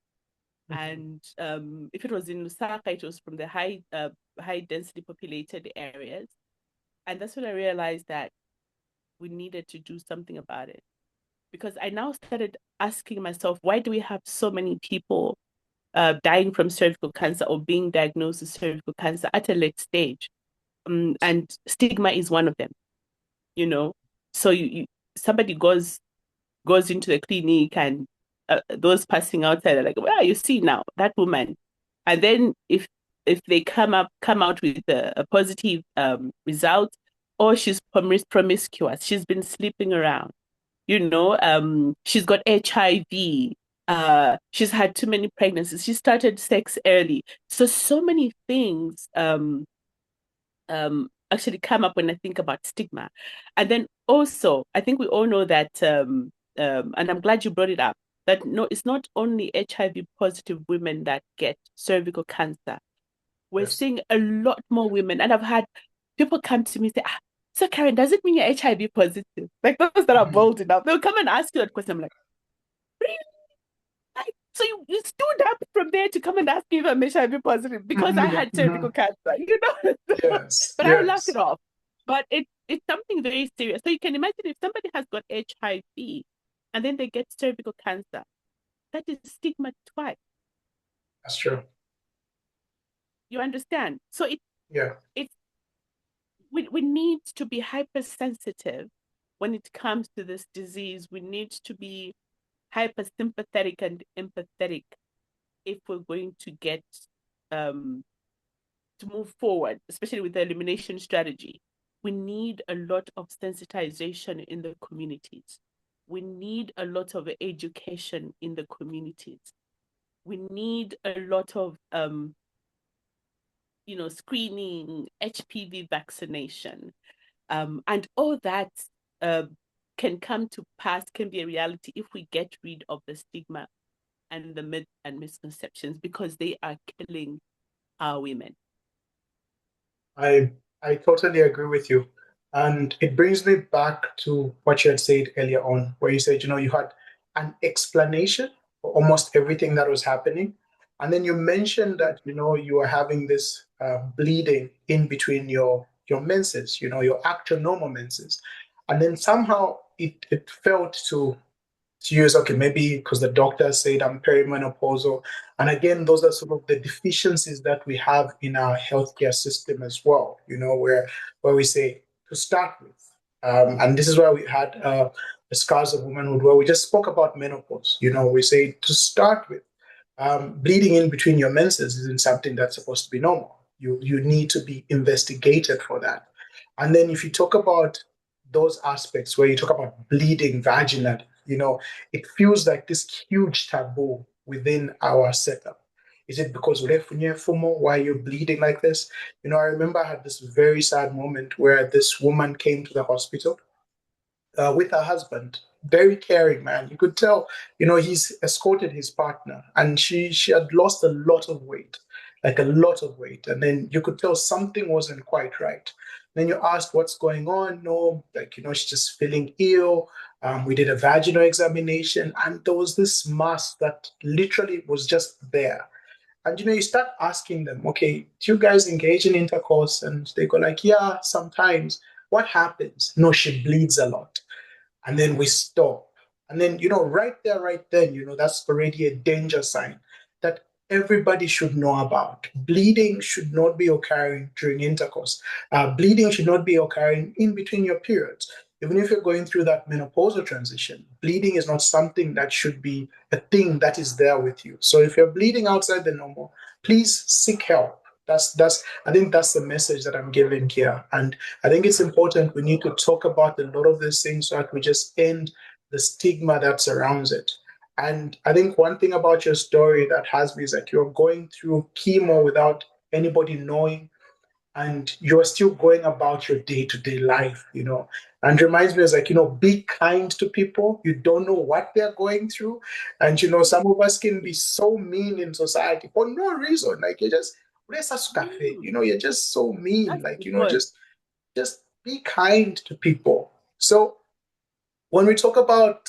mhm. And if it was in Lusaka, it was from the high density populated areas. And that's when I realized that we needed to do something about it. Because I now started asking myself, why do we have so many people dying from cervical cancer or being diagnosed with cervical cancer at a late stage? And stigma is one of them, you know. So somebody goes into the clinic, and those passing outside are like, well, you see now that woman. And then if they come out with a positive result, or she's promiscuous, she's been sleeping around, she's got HIV, she's had too many pregnancies, she started sex early. So many things actually come up when I think about stigma. And then also, I think we all know that, and I'm glad you brought it up, that no, it's not only HIV positive women that get cervical cancer. We're Yes. seeing a lot more women, and I've had people come to me and say, so Karen, does it mean you're HIV positive? Like those that are Mhm. bold enough, they'll come and ask you that question. I'm like, really? Like, so you stood up from there to come and ask me if I'm HIV positive because I Mhm. had cervical Mhm. cancer. Yes, But I laugh it yes, off. But it's something very serious. So you can imagine if somebody has got HIV and then they get cervical cancer, that is stigma twice. that's true. You understand? So Yeah. it we need to be hypersensitive when it comes to this disease. We need to be hypersympathetic and empathetic if we're going to get um to move forward, especially with the elimination strategy. We need a lot of sensitization in the communities. We need a lot of education in the communities. We need a lot of screening, HPV vaccination, and all that uh, can come to pass, can be a reality if we get rid of the stigma and the myths and misconceptions because they are killing our women. I I totally agree with you. And it brings me back to what you had said earlier on, where you said, you had an explanation for almost everything that was happening. And then you mentioned that, you were having this bleeding in between your menses, your actual normal menses. And then somehow it felt to use, okay, maybe because the doctor said I'm perimenopausal. And again, those are sort of the deficiencies that we have in our healthcare system as well, where we say to start with. And this is why we had the Scars of Womanhood, where we just spoke about menopause. We say to start with, bleeding in between your menses isn't something that's supposed to be normal. You need to be investigated for that. And then if you talk about those aspects where you talk about bleeding vaginally, it feels like this huge taboo within our setup. Is it because why you're bleeding like this? I remember I had this very sad moment where this woman came to the hospital with her husband. Very caring man. You could tell, he's escorted his partner, and she had lost a lot of weight, like a lot of weight, and then you could tell something wasn't quite right. Then you asked what's going on. No, like she's just feeling ill. We did a vaginal examination, and there was this mass that literally was just there. And you start asking them, okay, do you guys engage in intercourse? And they go like, yeah, sometimes. What happens? No, she bleeds a lot, and then we stop. And then, right there, right then, that's already a danger sign that everybody should know about. Bleeding should not be occurring during intercourse. Bleeding should not be occurring in between your periods. Even if you're going through that menopausal transition, bleeding is not something that should be a thing that is there with you. So if you're bleeding outside the normal, please seek help. I think that's the message that I'm giving here. And I think it's important we need to talk about a lot of these things so that we just end the stigma that surrounds it. And I think one thing about your story that has me is that you're going through chemo without anybody knowing, and you're still going about your day-to-day life, And reminds me is like, be kind to people. You don't know what they're going through. And some of us can be so mean in society for no reason. Like you're just Mm, you're just so mean. that's Like, good. just be kind to people. So when we talk about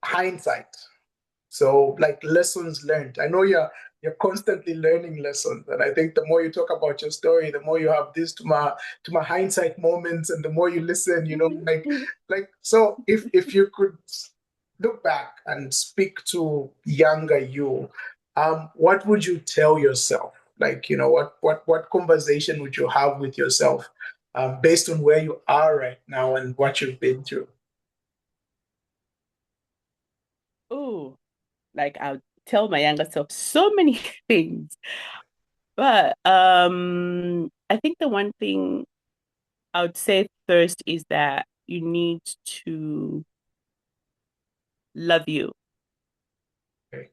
hindsight, so like lessons learned, I know you're constantly learning lessons, and I think the more you talk about your story, the more you have this to my hindsight moments, and the more you listen, like so. If you could look back and speak to younger you, what would you tell yourself? Like, what conversation would you have with yourself, based on where you are right now and what you've been through? Oh, like I'll tell my younger self so many things. But I think the one thing I would say first is that you need to love you Okay.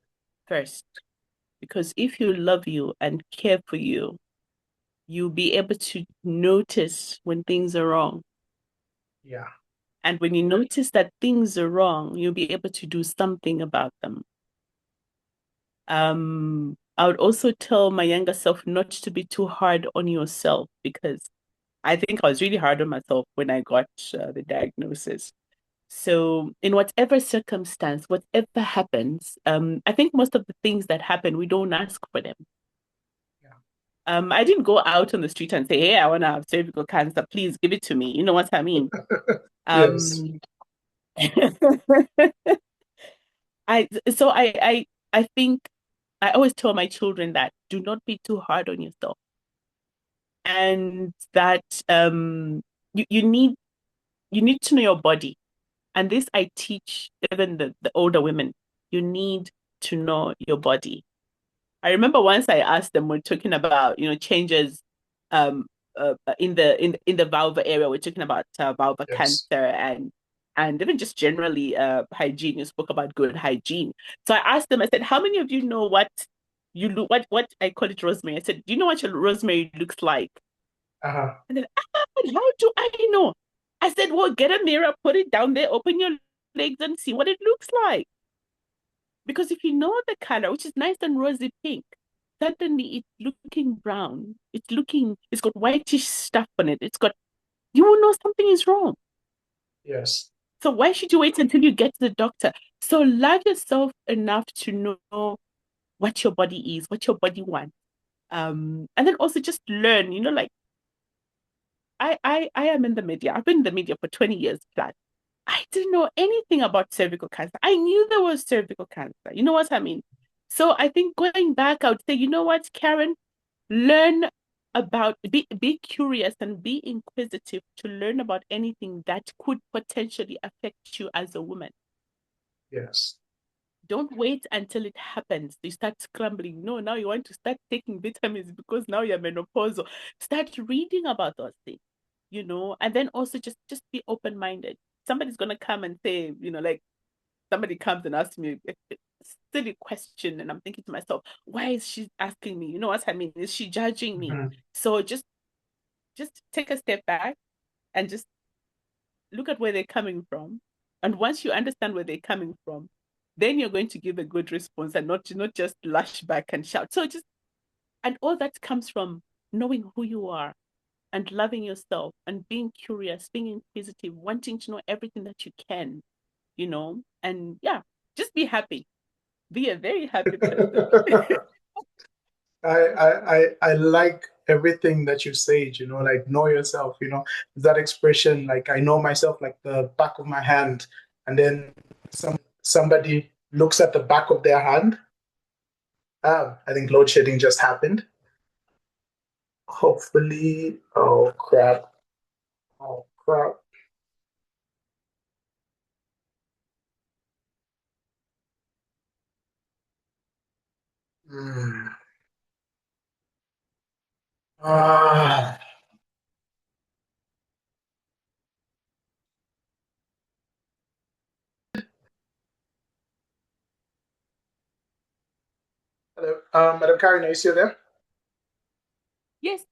first. Because if you love you and care for you, you'll be able to notice when things are wrong. Yeah. And when you notice that things are wrong, you'll be able to do something about them. I would also tell my younger self not to be too hard on yourself because I think I was really hard on myself when I got the diagnosis. So, in whatever circumstance, whatever happens, I think most of the things that happen, we don't ask for them. Yeah. I didn't go out on the street and say, "Hey, I want to have cervical cancer. Please give it to me." You know what I mean? Yes. Um, I so I think I always tell my children that do not be too hard on yourself, and that you you need to know your body. And this I teach even the older women. You need to know your body. I remember once I asked them, we're talking about, changes um in the vulva area. We're talking about vulva cancer Yes. and even just generally hygiene. You spoke about good hygiene. So I asked them, I said, how many of you know what you look what I call it rosemary? I said, do you know what your rosemary looks like? Uh-huh. And then, how do I know? I said, well, get a mirror, put it down there, open your legs and see what it looks like. Because if you know the color, which is nice and rosy pink, suddenly it's looking brown. It's got whitish stuff on it. You will know something is wrong. Yes. So why should you wait until you get to the doctor? So love yourself enough to know what your body is, what your body wants. And then also just learn, like I am in the media. I've been in the media for 20 years plus. I didn't know anything about cervical cancer. I knew there was cervical cancer. You know what I mean? So I think going back, I would say, you know what, Karen, learn be curious and be inquisitive to learn about anything that could potentially affect you as a woman. Yes. Don't wait until it happens. You start scrambling. No, now you want to start taking vitamins because now you're menopausal. Start reading about those things, and then also just be open-minded. Somebody's gonna come and say, like somebody comes and asks me a silly question, and I'm thinking to myself, why is she asking me? You know what I mean? Is she judging me? Mhm. So just take a step back and just look at where they're coming from. And once you understand where they're coming from, then you're going to give a good response and not just lash back and shout. So and all that comes from knowing who you are and loving yourself and being curious, being inquisitive, wanting to know everything that you can, and yeah, just be happy. Be a very happy person. I like everything that you say, like know yourself, that expression, like I know myself like the back of my hand, and then somebody looks at the back of their hand. I think load shedding just happened. Hopefully, oh crap. Oh crap. Hmm. Ah, hello. Madam Karen, are you still there? Yes.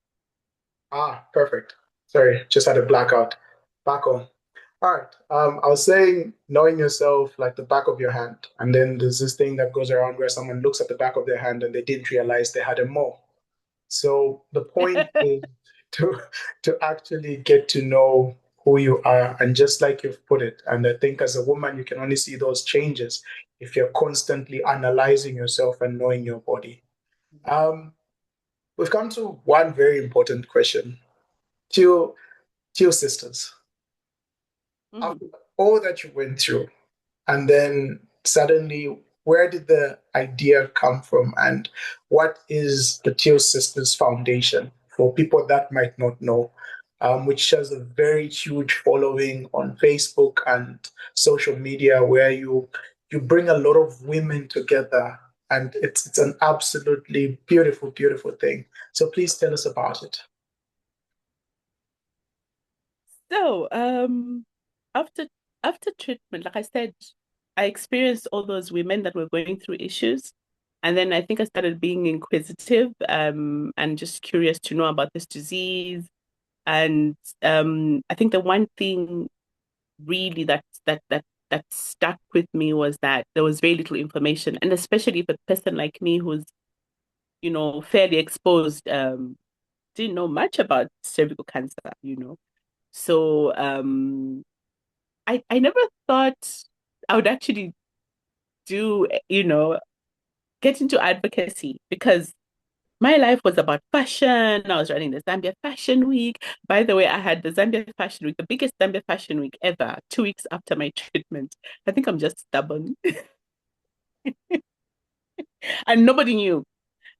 Perfect. Sorry, just had a blackout. Back on. All right. I was saying knowing yourself like the back of your hand, and then there's this thing that goes around where someone looks at the back of their hand and they didn't realize they had a mole. So the point is to to actually get to know who you are, and just like you've put it. And I think as a woman, you can only see those changes if you're constantly analyzing yourself and knowing your body. Um, we've come to one very important question to your sisters. Mhm. After all that you went through, and then suddenly, where did the idea come from? And what is the Teal Sisters Foundation for people that might not know, which has a very huge following on Facebook and social media, where you bring a lot of women together, and it's an absolutely beautiful, beautiful thing. So please tell us about it. So, after after treatment, like I said, I experienced all those women that were going through issues. And then I think I started being inquisitive, and just curious to know about this disease. And I think the one thing really that stuck with me was that there was very little information, and especially for a person like me who's, fairly exposed, didn't know much about cervical cancer. So I never thought I would actually do, get into advocacy because my life was about fashion. I was running the Zambia Fashion Week. By the way, I had the Zambia Fashion Week, the biggest Zambia Fashion Week ever, 2 weeks after my treatment. I think I'm just stubborn. and nobody knew.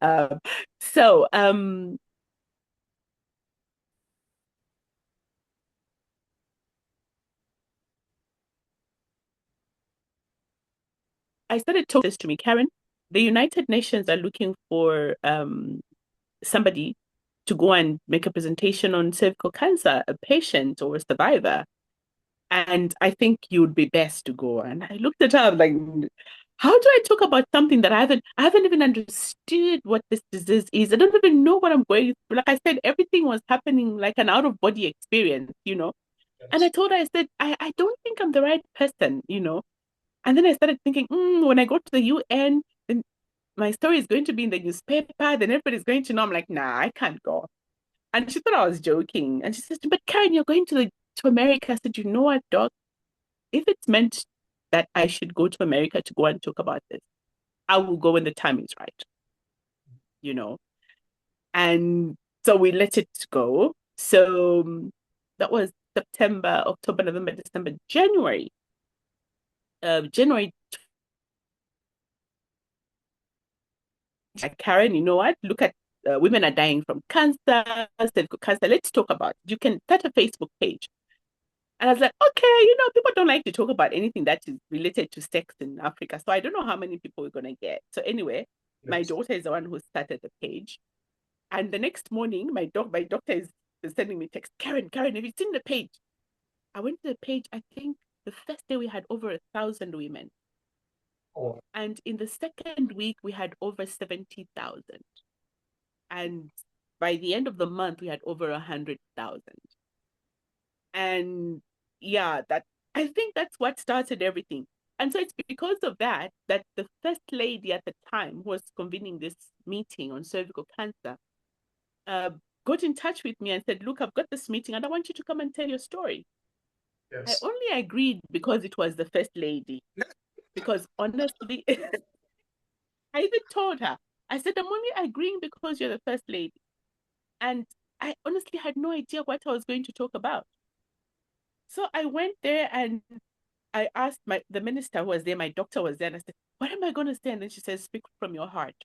Um, so I started talking this to me, Karen. The United Nations are looking for somebody to go and make a presentation on cervical cancer, a patient or a survivor. And I think you'd be best to go. And I looked it up like, how do I talk about something that I haven't even understood what this disease is? I don't even know what I'm going through. Like I said, everything was happening like an out of body experience. And I Yes. told her, I said, I don't think I'm the right person. And then I started thinking, when I go to the UN, then my story is going to be in the newspaper, then everybody's going to know. I'm like, nah, I can't go. And she thought I was joking. And she says, but Karen, you're going to America. I said, you know what, Doc? If it's meant that I should go to America to go and talk about this, I will go when the time is right, you know? And so we let it go. So that was September, October, November, December, January. January, Karen, you know what? Look at women are dying from cancer, cervical cancer. Let's talk about it. You can start a Facebook page. And I was like, okay, people don't like to talk about anything that is related to sex in Africa. So I don't know how many people we're going to get. So anyway, my Yes. daughter is the one who started the page. And the next morning, my doctor is sending me text, Karen, have you seen the page? I went to the page. I think the first day we had over 1,000 women. Oh, And in the second week, we had over 70,000. And by the end of the month, we had over 100,000. And yeah, that I think that's what started everything. And so it's because of that that the first lady at the time who was convening this meeting on cervical cancer uh, got in touch with me and said, look, I've got this meeting and I want you to come and tell your story. I yes. only agreed because it was the first lady. Because honestly, I even told her, I said, I'm only agreeing because you're the first lady. And I honestly had no idea what I was going to talk about. So I went there and I asked the minister who was there, my doctor was there, and I said, what am I going to say? And then she says, speak from your heart.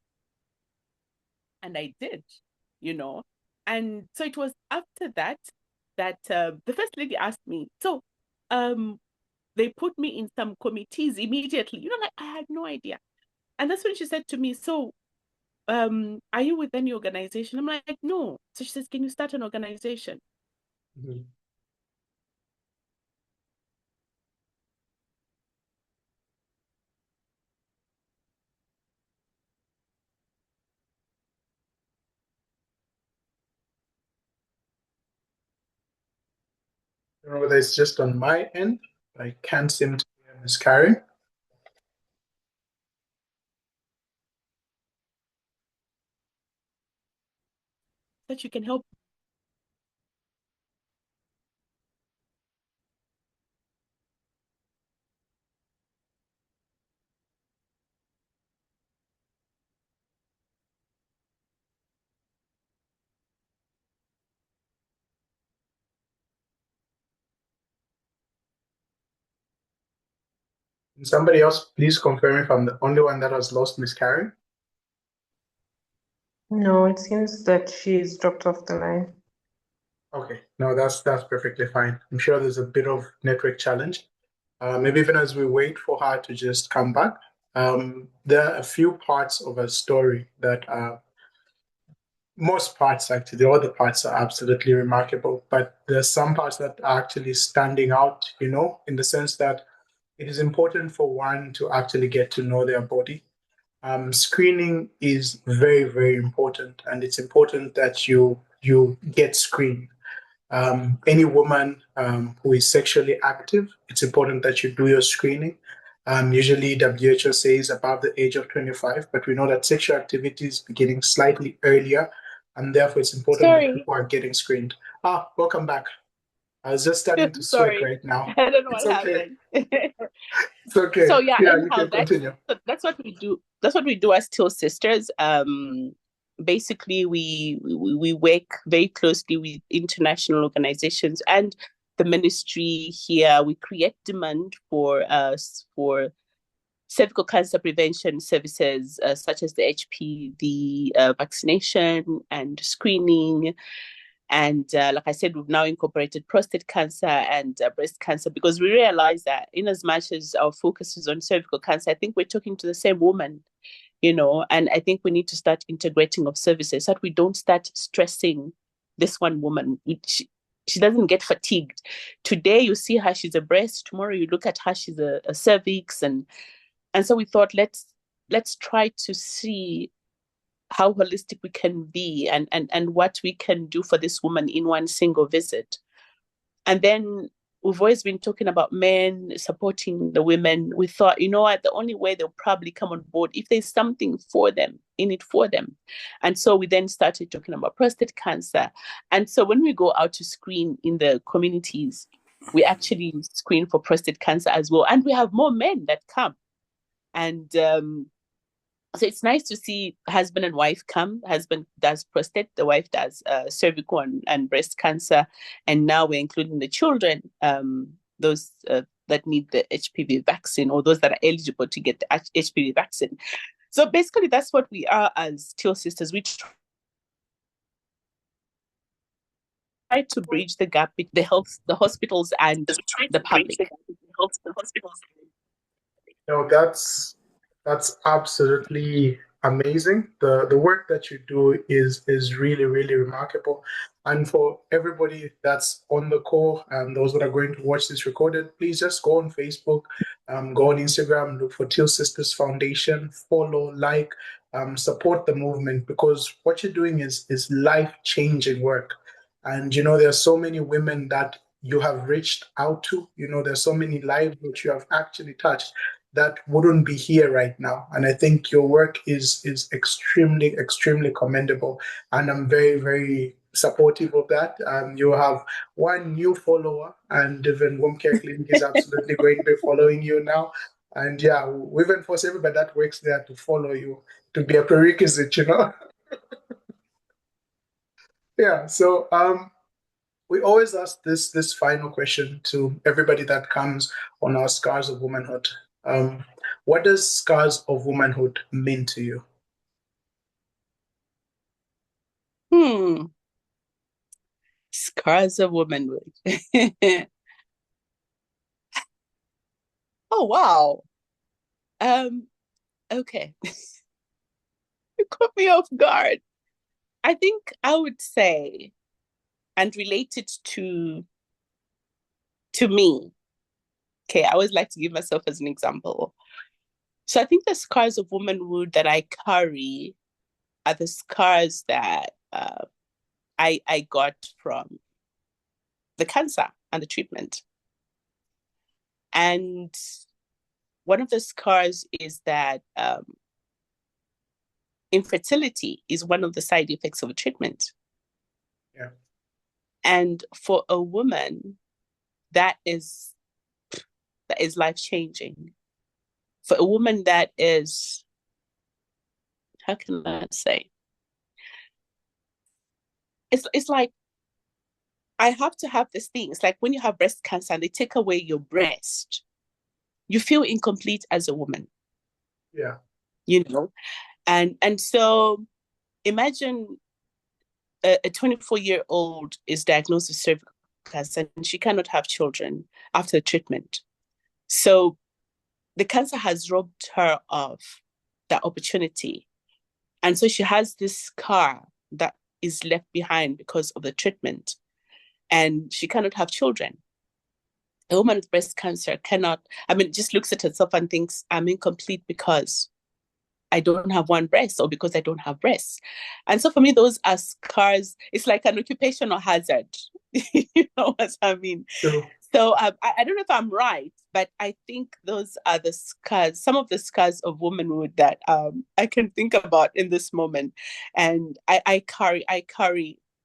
And I did, you know. And so it was after that that the first lady asked me, so um, they put me in some committees immediately. Like I had no idea. And that's when she said to me, so are you with any organization? I'm like, no. So she says, can you start an organization? Mhm. I don't know whether it's just on my end. I can't seem to hear Miss Carrie. That you can help. Can somebody else please confirm if I'm the only one that has lost Miss Carrie? No, it seems that she's dropped off the line. Okay, no, that's perfectly fine. I'm sure there's a bit of network challenge. Maybe even as we wait for her to just come back, there are a few parts of a story that most parts actually, all the parts are absolutely remarkable, but there's some parts that are actually standing out, in the sense that it is important for one to actually get to know their body. Screening is very, very important, and it's important that you get screened. Any woman who is sexually active, it's important that you do your screening. Usually, WHO says above the age of 25, but we know that sexual activity is beginning slightly earlier, and therefore it's important that Sorry. people are getting screened. Welcome back. I was just starting to sweat Sorry. right now. I don't know It's what okay. happened. It's okay. So yeah, Yeah, you anyhow, can continue. that's what we do. That's what we do as Till Sisters. Basically, we work very closely with international organizations and the ministry here. We create demand for cervical cancer prevention services such as the HPV vaccination and screening. And like I said, we've now incorporated prostate cancer and breast cancer because we realize that in as much as our focus is on cervical cancer, I think we're talking to the same woman, and I think we need to start integrating of services so that we don't start stressing this one woman. She doesn't get fatigued. Today you see her, she's a breast. Tomorrow you look at her, she's a cervix. And so we thought, let's try to see how holistic we can be and what we can do for this woman in one single visit. And then we've always been talking about men supporting the women. We thought, you know what, the only way they'll probably come on board if there's something for them, in it for them. And so we then started talking about prostate cancer. And so when we go out to screen in the communities, we actually screen for prostate cancer as well. And we have more men that come. And so it's nice to see husband and wife come. Husband does prostate, the wife does cervical and breast cancer. And now we're including the children, those that need the HPV vaccine or those that are eligible to get the HPV vaccine. So basically, that's what we are as Teal Sisters. We try to bridge the gap between the hospitals and the public. No, that's absolutely amazing. The work that you do is really, really remarkable. And for everybody that's on the call and those that are going to watch this recorded, please just go on Facebook, go on Instagram, look for Teal Sisters Foundation, follow, like, support the movement, because what you're doing is life-changing work. And there are so many women that you have reached out to. There's so many lives that you have actually touched that wouldn't be here right now. And I think your work is extremely, extremely commendable. And I'm very, very supportive of that. You have one new follower, and even Womb Care Clinic is absolutely going to be following you now. And yeah, we even force everybody that works there to follow you, to be a prerequisite. Yeah, so we always ask this final question to everybody that comes on our Scars of Womanhood. What does Scars of Womanhood mean to you? Scars of Womanhood. Oh, wow. Okay. You caught me off guard. I think I would say, and relate it to me. Okay, I always like to give myself as an example. So I think the scars of womanhood that I carry are the scars that I got from the cancer and the treatment. And one of the scars is that infertility is one of the side effects of a treatment. Yeah. And for a woman, that is life-changing. For a woman that is, how can I say? It's like, I have to have this thing. It's like when you have breast cancer and they take away your breast, you feel incomplete as a woman. Yeah. And so imagine a 24-year-old is diagnosed with cervical cancer and she cannot have children after the treatment. So the cancer has robbed her of that opportunity. And so she has this scar that is left behind because of the treatment. And she cannot have children. A woman with breast cancer just looks at herself and thinks, I'm incomplete because I don't have one breast or because I don't have breasts. And so for me, those are scars. It's like an occupational hazard. You know what I mean? True. So I don't know if I'm right, but I think those are the scars, some of the scars of womanhood that I can think about in this moment. And I carry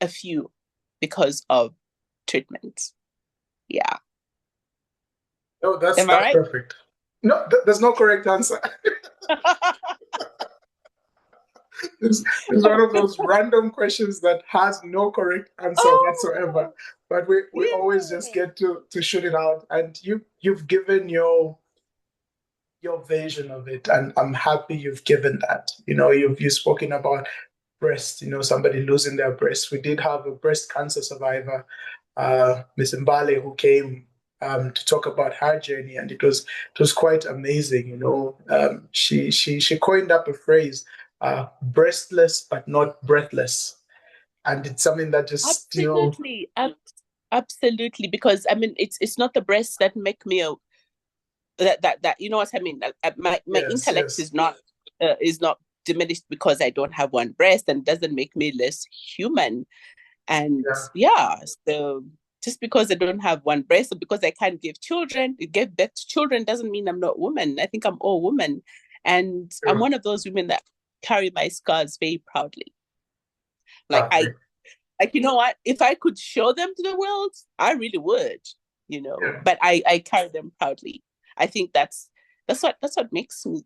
a few because of treatment. Yeah. No, that's right? perfect. No, there's no correct answer. It's one of those random questions that has no correct answer whatsoever. But we always just get to shoot it out. And you've given your your version of it, and I'm happy you've given that. You've spoken about breast, somebody losing their breast. We did have a breast cancer survivor, Miss Mbale, who came to talk about her journey, and it was quite amazing. She coined up a phrase, breastless but not breathless, and it's something that just Absolutely. Absolutely. Because I mean, it's not the breasts that make me that you know what I mean. My yes, intellect yes, is not diminished because I don't have one breast, and doesn't make me less human. And yeah, yeah, so just because I don't have one breast, or because I can't give birth to children, doesn't mean I'm not woman. I think I'm all woman, and I'm sure. one of those women that carry my scars very proudly. Like Lovely. you know what? If I could show them to the world, I really would, Yeah. But I carry them proudly. I think that's what makes me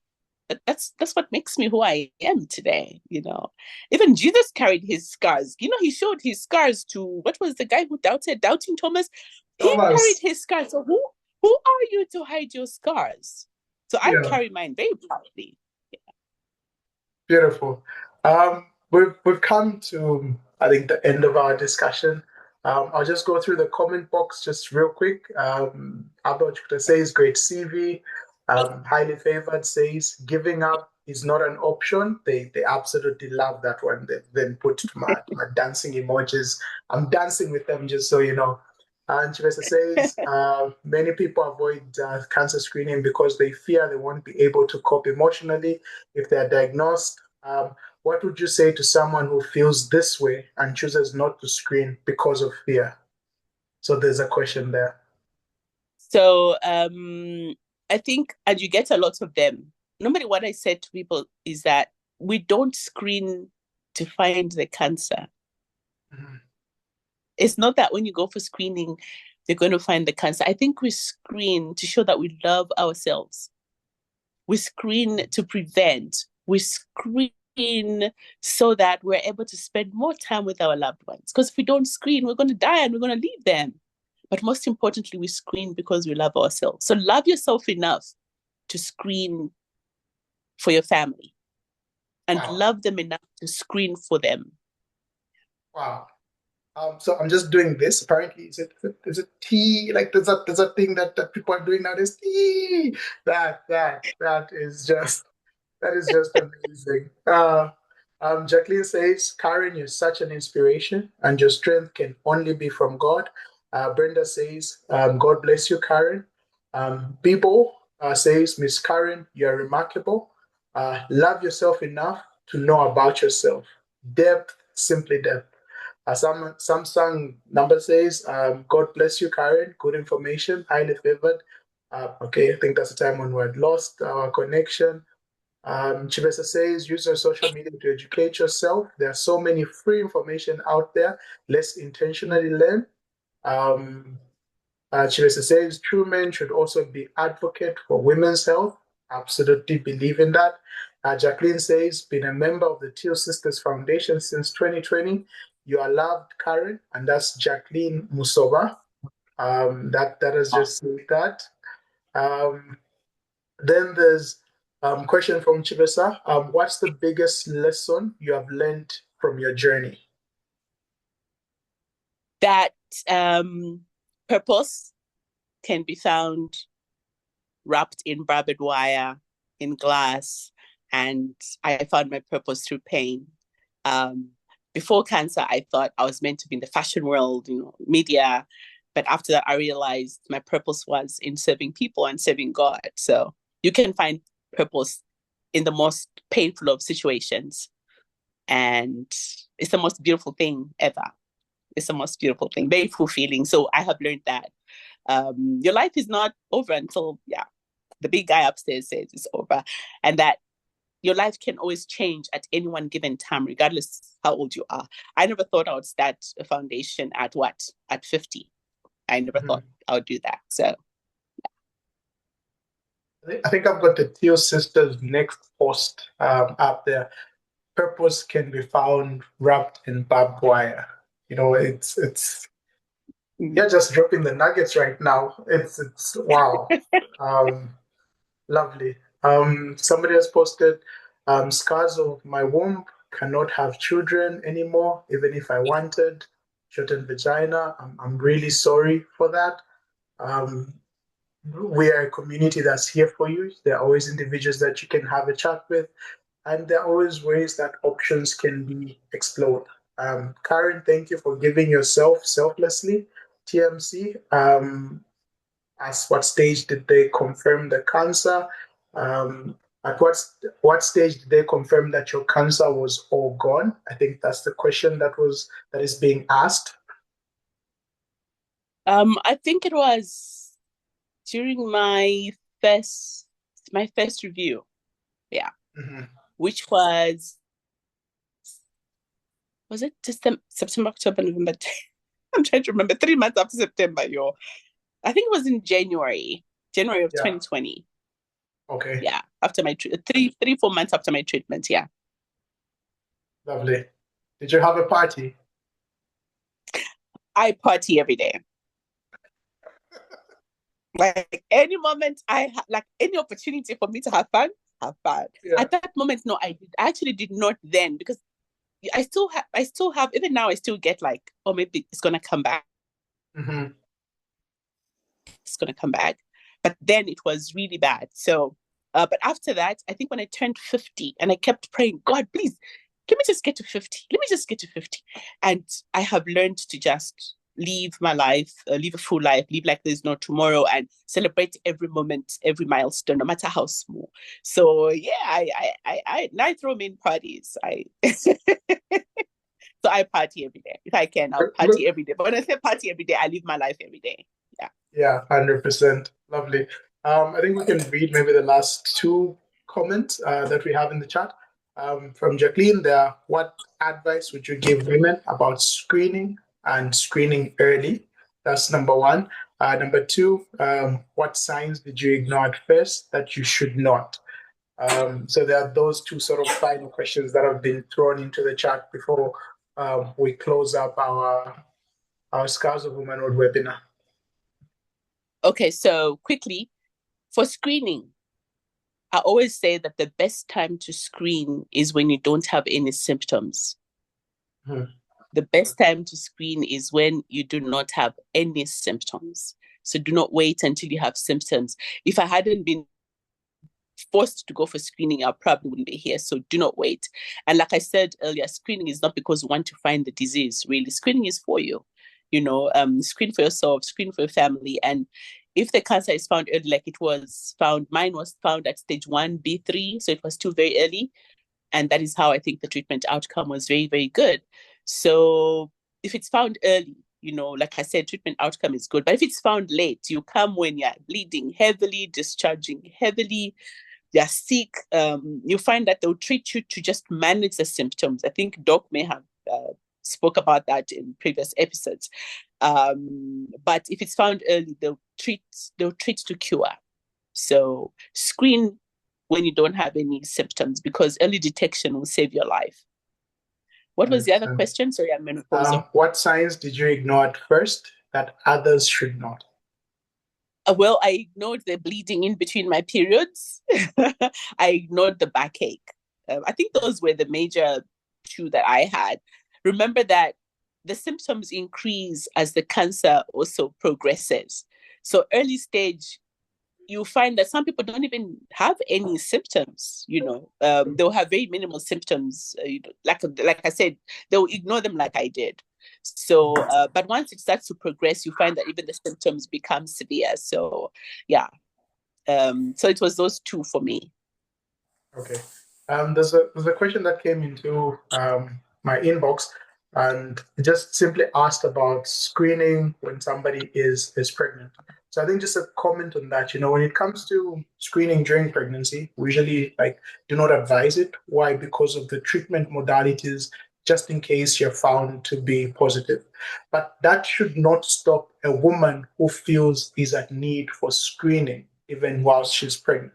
that's what makes me who I am today. Even Jesus carried his scars. He showed his scars to what was the guy who doubting Thomas. He carried Thomas. his scars. So who are you to hide your scars? So I Yeah. carry mine very proudly. Beautiful. We've come to, I think, the end of our discussion. I'll just go through the comment box just real quick. Albert says great CV. Highly favored says giving up is not an option. They absolutely love that one. They then put to my dancing emojis. I'm dancing with them, just so you know. And Chivesa says many people avoid cancer screening because they fear they won't be able to cope emotionally if they're diagnosed. What would you say to someone who feels this way and chooses not to screen because of fear? So there's a question there. So I think, and you get a lot of them. Normally, what I said to people is that we don't screen to find the cancer. Mhm. It's not that when you go for screening, you're going to find the cancer. I think we screen to show that we love ourselves. We screen to prevent. We screen so that we're able to spend more time with our loved ones. Because if we don't screen, we're going to die and we're going to leave them. But most importantly, we screen because we love ourselves. So love yourself enough to screen for your family, and Wow. love them enough to screen for them. Wow. So I'm just doing this. Apparently, is it tea? Like there's a thing that people are doing nowadays. Tea. That is just amazing. Jacqueline says, Karen, you're such an inspiration, and your strength can only be from God. Brenda says, God bless you, Karen. Bibo says, Miss Karen, you're remarkable. Love yourself enough to know about yourself. Depth, simply depth. Samsung number says, God bless you, Karen. Good information, highly favored. Okay, I think that's the time when we had lost our connection. Chibesa says, use your social media to educate yourself. There are so many free information out there. Let's intentionally learn. Um, Chibesa says, true men should also be advocate for women's health. Absolutely believe in that. Jacqueline says, been a member of the Teal Sisters Foundation since 2020. You are loved, Karen, and that's Jacqueline Musoba. That has just said that. Um, then there's question from Chibesa. What's the biggest lesson you have learned from your journey? That purpose can be found wrapped in barbed wire, in glass, and I found my purpose through pain. Um, Before cancer, I thought I was meant to be in the fashion world, media. But after that, I realized my purpose was in serving people and serving God. So you can find purpose in the most painful of situations. And it's the most beautiful thing ever. It's the most beautiful thing, very fulfilling. So I have learned that your life is not over until, yeah, the big guy upstairs says it's over. And that your life can always change at any one given time, regardless how old you are. I never thought I would start a foundation at what? At 50. I never thought Mhm. I would do that. So I think I've got the Teal Sisters next post up there. Purpose can be found wrapped in barbed wire. It's you're just dropping the nuggets right now. It's wow. Um, Lovely. Somebody has posted, scars of my womb, cannot have children anymore, even if I wanted, shortened vagina. I'm really sorry for that. Um, we are a community that's here for you. There are always individuals that you can have a chat with, and there are always ways that options can be explored. Karen, thank you for giving yourself selflessly. TMC, at what stage did they confirm the cancer? At what stage did they confirm that your cancer was all gone? I think that's the question that is being asked. I think it was during my first review. Yeah. Mm-hmm. Which was it just September, October, November? I'm trying to remember. 3 months after September, yo. I think it was in January of Yeah. 2020. Okay. Yeah, after my 4 months after my treatment. Yeah. Lovely. Did you have a party? I party every day. Like any moment like any opportunity for me to have fun, have fun. Yeah. At that moment, no, I actually did not then, because I still have, even now I still get like, oh, maybe it's gonna come back. Mm-hmm. It's gonna come back. But then it was really bad. So but after that, I think when I turned 50 and I kept praying, God, please, let me just get to 50. Let me just get to 50. And I have learned to just live my life, live a full life, live like there's no tomorrow, and celebrate every moment, every milestone, no matter how small. So yeah, I throw me in parties. So I party every day. If I can, I'll party every day. But when I say party every day, I live my life every day. Yeah. Yeah, 100%. Lovely. I think we can read maybe the last two comments that we have in the chat. From Jacqueline, there, what advice would you give women about screening and screening early? That's number one. Number two, what signs did you ignore at first that you should not? So there are those two sort of final questions that have been thrown into the chat before we close up our Scars of Womanhood webinar. Okay, so quickly, for screening, I always say that the best time to screen is when you don't have any symptoms. The best time to screen is when you do not have any symptoms. So do not wait until you have symptoms. If I hadn't been forced to go for screening, I probably wouldn't be here. So do not wait. And like I said earlier, screening is not because we want to find the disease, really. Screening is for you. Screen for yourself, screen for your family. And if the cancer is found early, like it was found, mine was found at stage 1B3, so it was still very early. And that is how I think the treatment outcome was very, very good. So if it's found early, like I said, treatment outcome is good. But if it's found late, you come when you're bleeding heavily, discharging heavily, you're sick, you find that they'll treat you to just manage the symptoms. I think Doc may have spoke about that in previous episodes. But if it's found early, they'll treat to cure. So screen when you don't have any symptoms, because early detection will save your life. What was the other question? Sorry, I'm menopausal. What signs did you ignore at first that others should not? Well, I ignored the bleeding in between my periods. I ignored the backache. I think those were the major two that I had. Remember that the symptoms increase as the cancer also progresses. So early stage, you find that some people don't even have any symptoms. They'll have very minimal symptoms. Like I said, they'll ignore them like I did. So, but once it starts to progress, you find that even the symptoms become severe. So, yeah. So it was those two for me. Okay. There's a question that came into my inbox, and it just simply asked about screening when somebody is pregnant. So I think just a comment on that. When it comes to screening during pregnancy, we usually do not advise it. Why? Because of the treatment modalities, just in case you're found to be positive. But that should not stop a woman who feels is at need for screening, even whilst she's pregnant.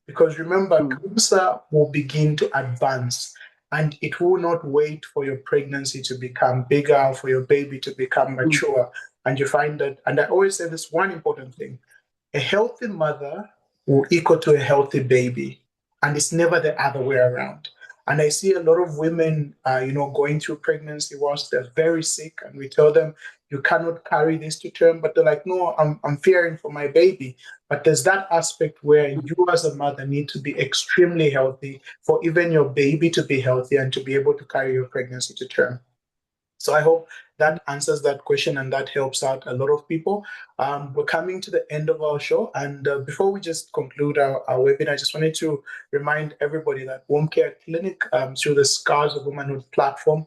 Because remember, cancer will begin to advance, and it will not wait for your pregnancy to become bigger, for your baby to become mature. And you find that, and I always say this one important thing: a healthy mother will equal to a healthy baby. And it's never the other way around. And I see a lot of women, going through pregnancy whilst they're very sick, and we tell them, you cannot carry this to term, but they're like, no, I'm fearing for my baby. But there's that aspect where you as a mother need to be extremely healthy for even your baby to be healthy and to be able to carry your pregnancy to term. So I hope that answers that question and that helps out a lot of people. We're coming to the end of our show. And before we just conclude our webinar, I just wanted to remind everybody that Womb Care Clinic, through the Scars of Womanhood platform,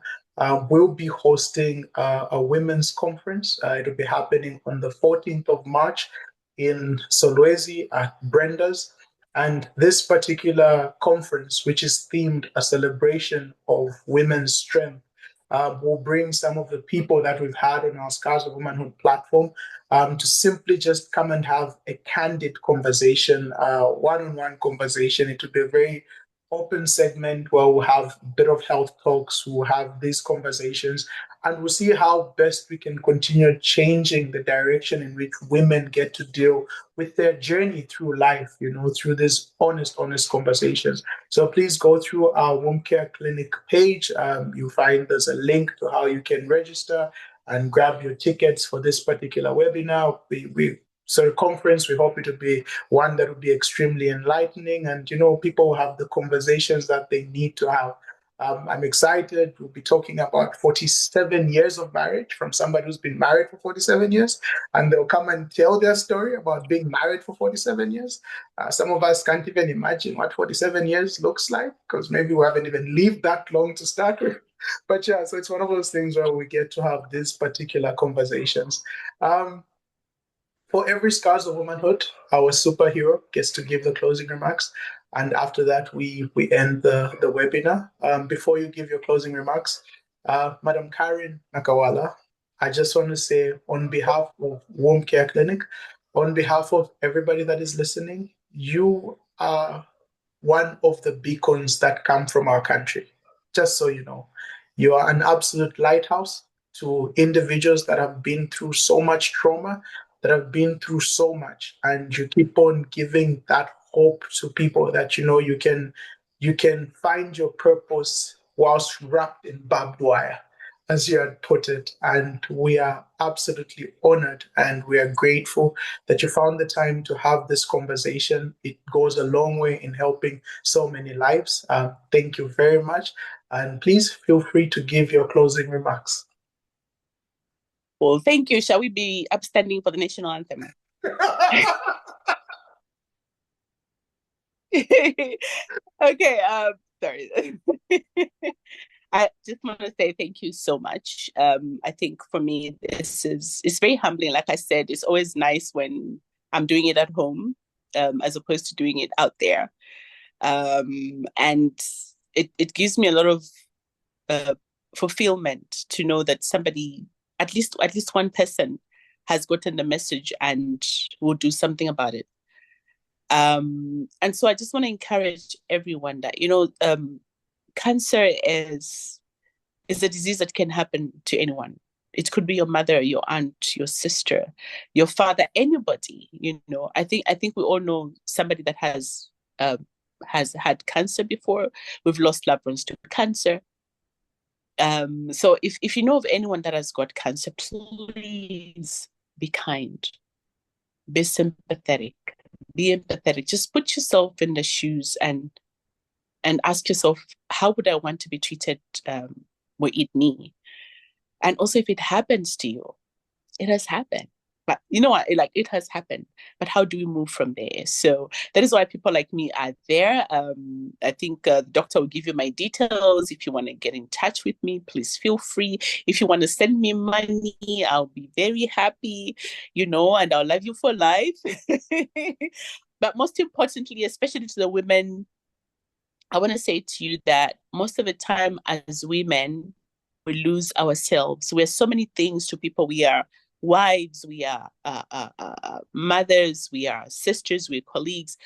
will be hosting a women's conference. It'll be happening on the 14th of March in Solwezi at Brenda's. And this particular conference, which is themed a celebration of women's strength, will bring some of the people that we've had on our Scars of Womanhood platform to simply just come and have a candid conversation, one-on-one conversation. It will be a very open segment where we'll have a bit of health talks, we'll have these conversations, and we'll see how best we can continue changing the direction in which women get to deal with their journey through life, through these honest conversations. So please go through our Womb Care Clinic page. You'll find there's a link to how you can register and grab your tickets for this particular webinar. Conference, we hope it will be one that will be extremely enlightening, and people will have the conversations that they need to have. I'm excited. We'll be talking about 47 years of marriage from somebody who's been married for 47 years, and they'll come and tell their story about being married for 47 years. Some of us can't even imagine what 47 years looks like, because maybe we haven't even lived that long to start with. But yeah, so it's one of those things where we get to have these particular conversations. For every Scars of Womanhood, our superhero gets to give the closing remarks. And after that, we end the webinar. Before you give your closing remarks, Madam Karen Nakawala, I just want to say, on behalf of Womb Care Clinic, on behalf of everybody that is listening, you are one of the beacons that come from our country. Just so you know, you are an absolute lighthouse to individuals that have been through so much trauma, that have been through so much, and you keep on giving that hope to people that you can find your purpose whilst wrapped in barbed wire, as you had put it. And we are absolutely honored and we are grateful that you found the time to have this conversation. It goes a long way in helping so many lives. Thank you very much. And please feel free to give your closing remarks. Well, thank you. Shall we be upstanding for the national anthem? Okay, sorry. I just want to say thank you so much. I think for me, it's very humbling. Like I said, it's always nice when I'm doing it at home, as opposed to doing it out there. And it gives me a lot of fulfillment to know that somebody, at least one person, has gotten the message and will do something about it. And so I just want to encourage everyone that cancer is a disease that can happen to anyone. It could be your mother, your aunt, your sister, your father, anybody. I think we all know somebody that has had cancer before. We've lost loved ones to cancer. So if you know of anyone that has got cancer, please be kind, be sympathetic, be empathetic. Just put yourself in the shoes and ask yourself, how would I want to be treated were it me? And also, if it happens to you, it has happened. But you know what? Like, it has happened. But how do we move from there? So that is why people like me are there. I think the doctor will give you my details. If you want to get in touch with me, please feel free. If you want to send me money, I'll be very happy, and I'll love you for life. But most importantly, especially to the women, I want to say to you that most of the time as women, we lose ourselves. We're so many things to people. We are wives, we are mothers, we are sisters, we're colleagues.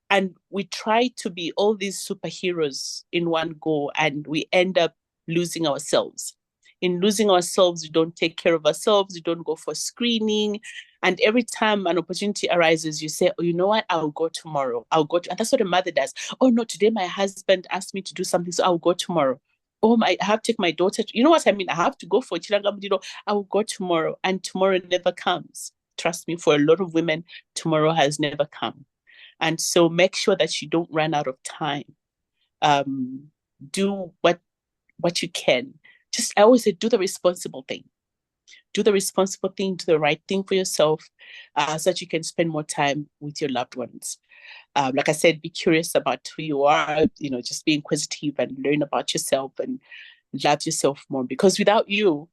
And we try to be all these superheroes in one go, and we end up losing ourselves. In losing ourselves, we don't take care of ourselves, we don't go for screening. And every time an opportunity arises, you say, oh, you know what? I'll go tomorrow. And that's what a mother does. Oh, no, today my husband asked me to do something, so I'll go tomorrow. Oh, I have to take my daughter. You know what I mean? I have to go for Chilangam, I will go tomorrow. And tomorrow never comes. Trust me, for a lot of women, tomorrow has never come. And so make sure that you don't run out of time. Do what you can. I always say, do the responsible thing. Do the responsible thing, do the right thing for yourself, so that you can spend more time with your loved ones. Like I said, be curious about who you are, just be inquisitive and learn about yourself and love yourself more. Because without you,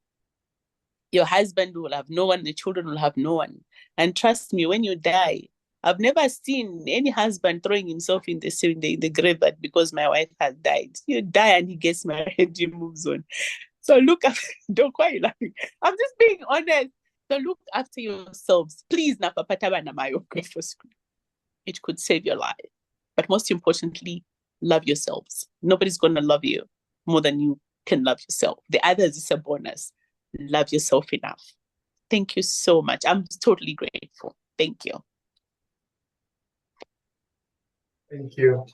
your husband will have no one, the children will have no one. And trust me, when you die, I've never seen any husband throwing himself in the grave because my wife has died. You die and he gets married, he moves on. So don't cry, you're laughing. I'm just being honest. So look after yourselves. Please, it could save your life. But most importantly, love yourselves. Nobody's going to love you more than you can love yourself. The others is a bonus. Love yourself enough. Thank you so much. I'm totally grateful. Thank you. Thank you.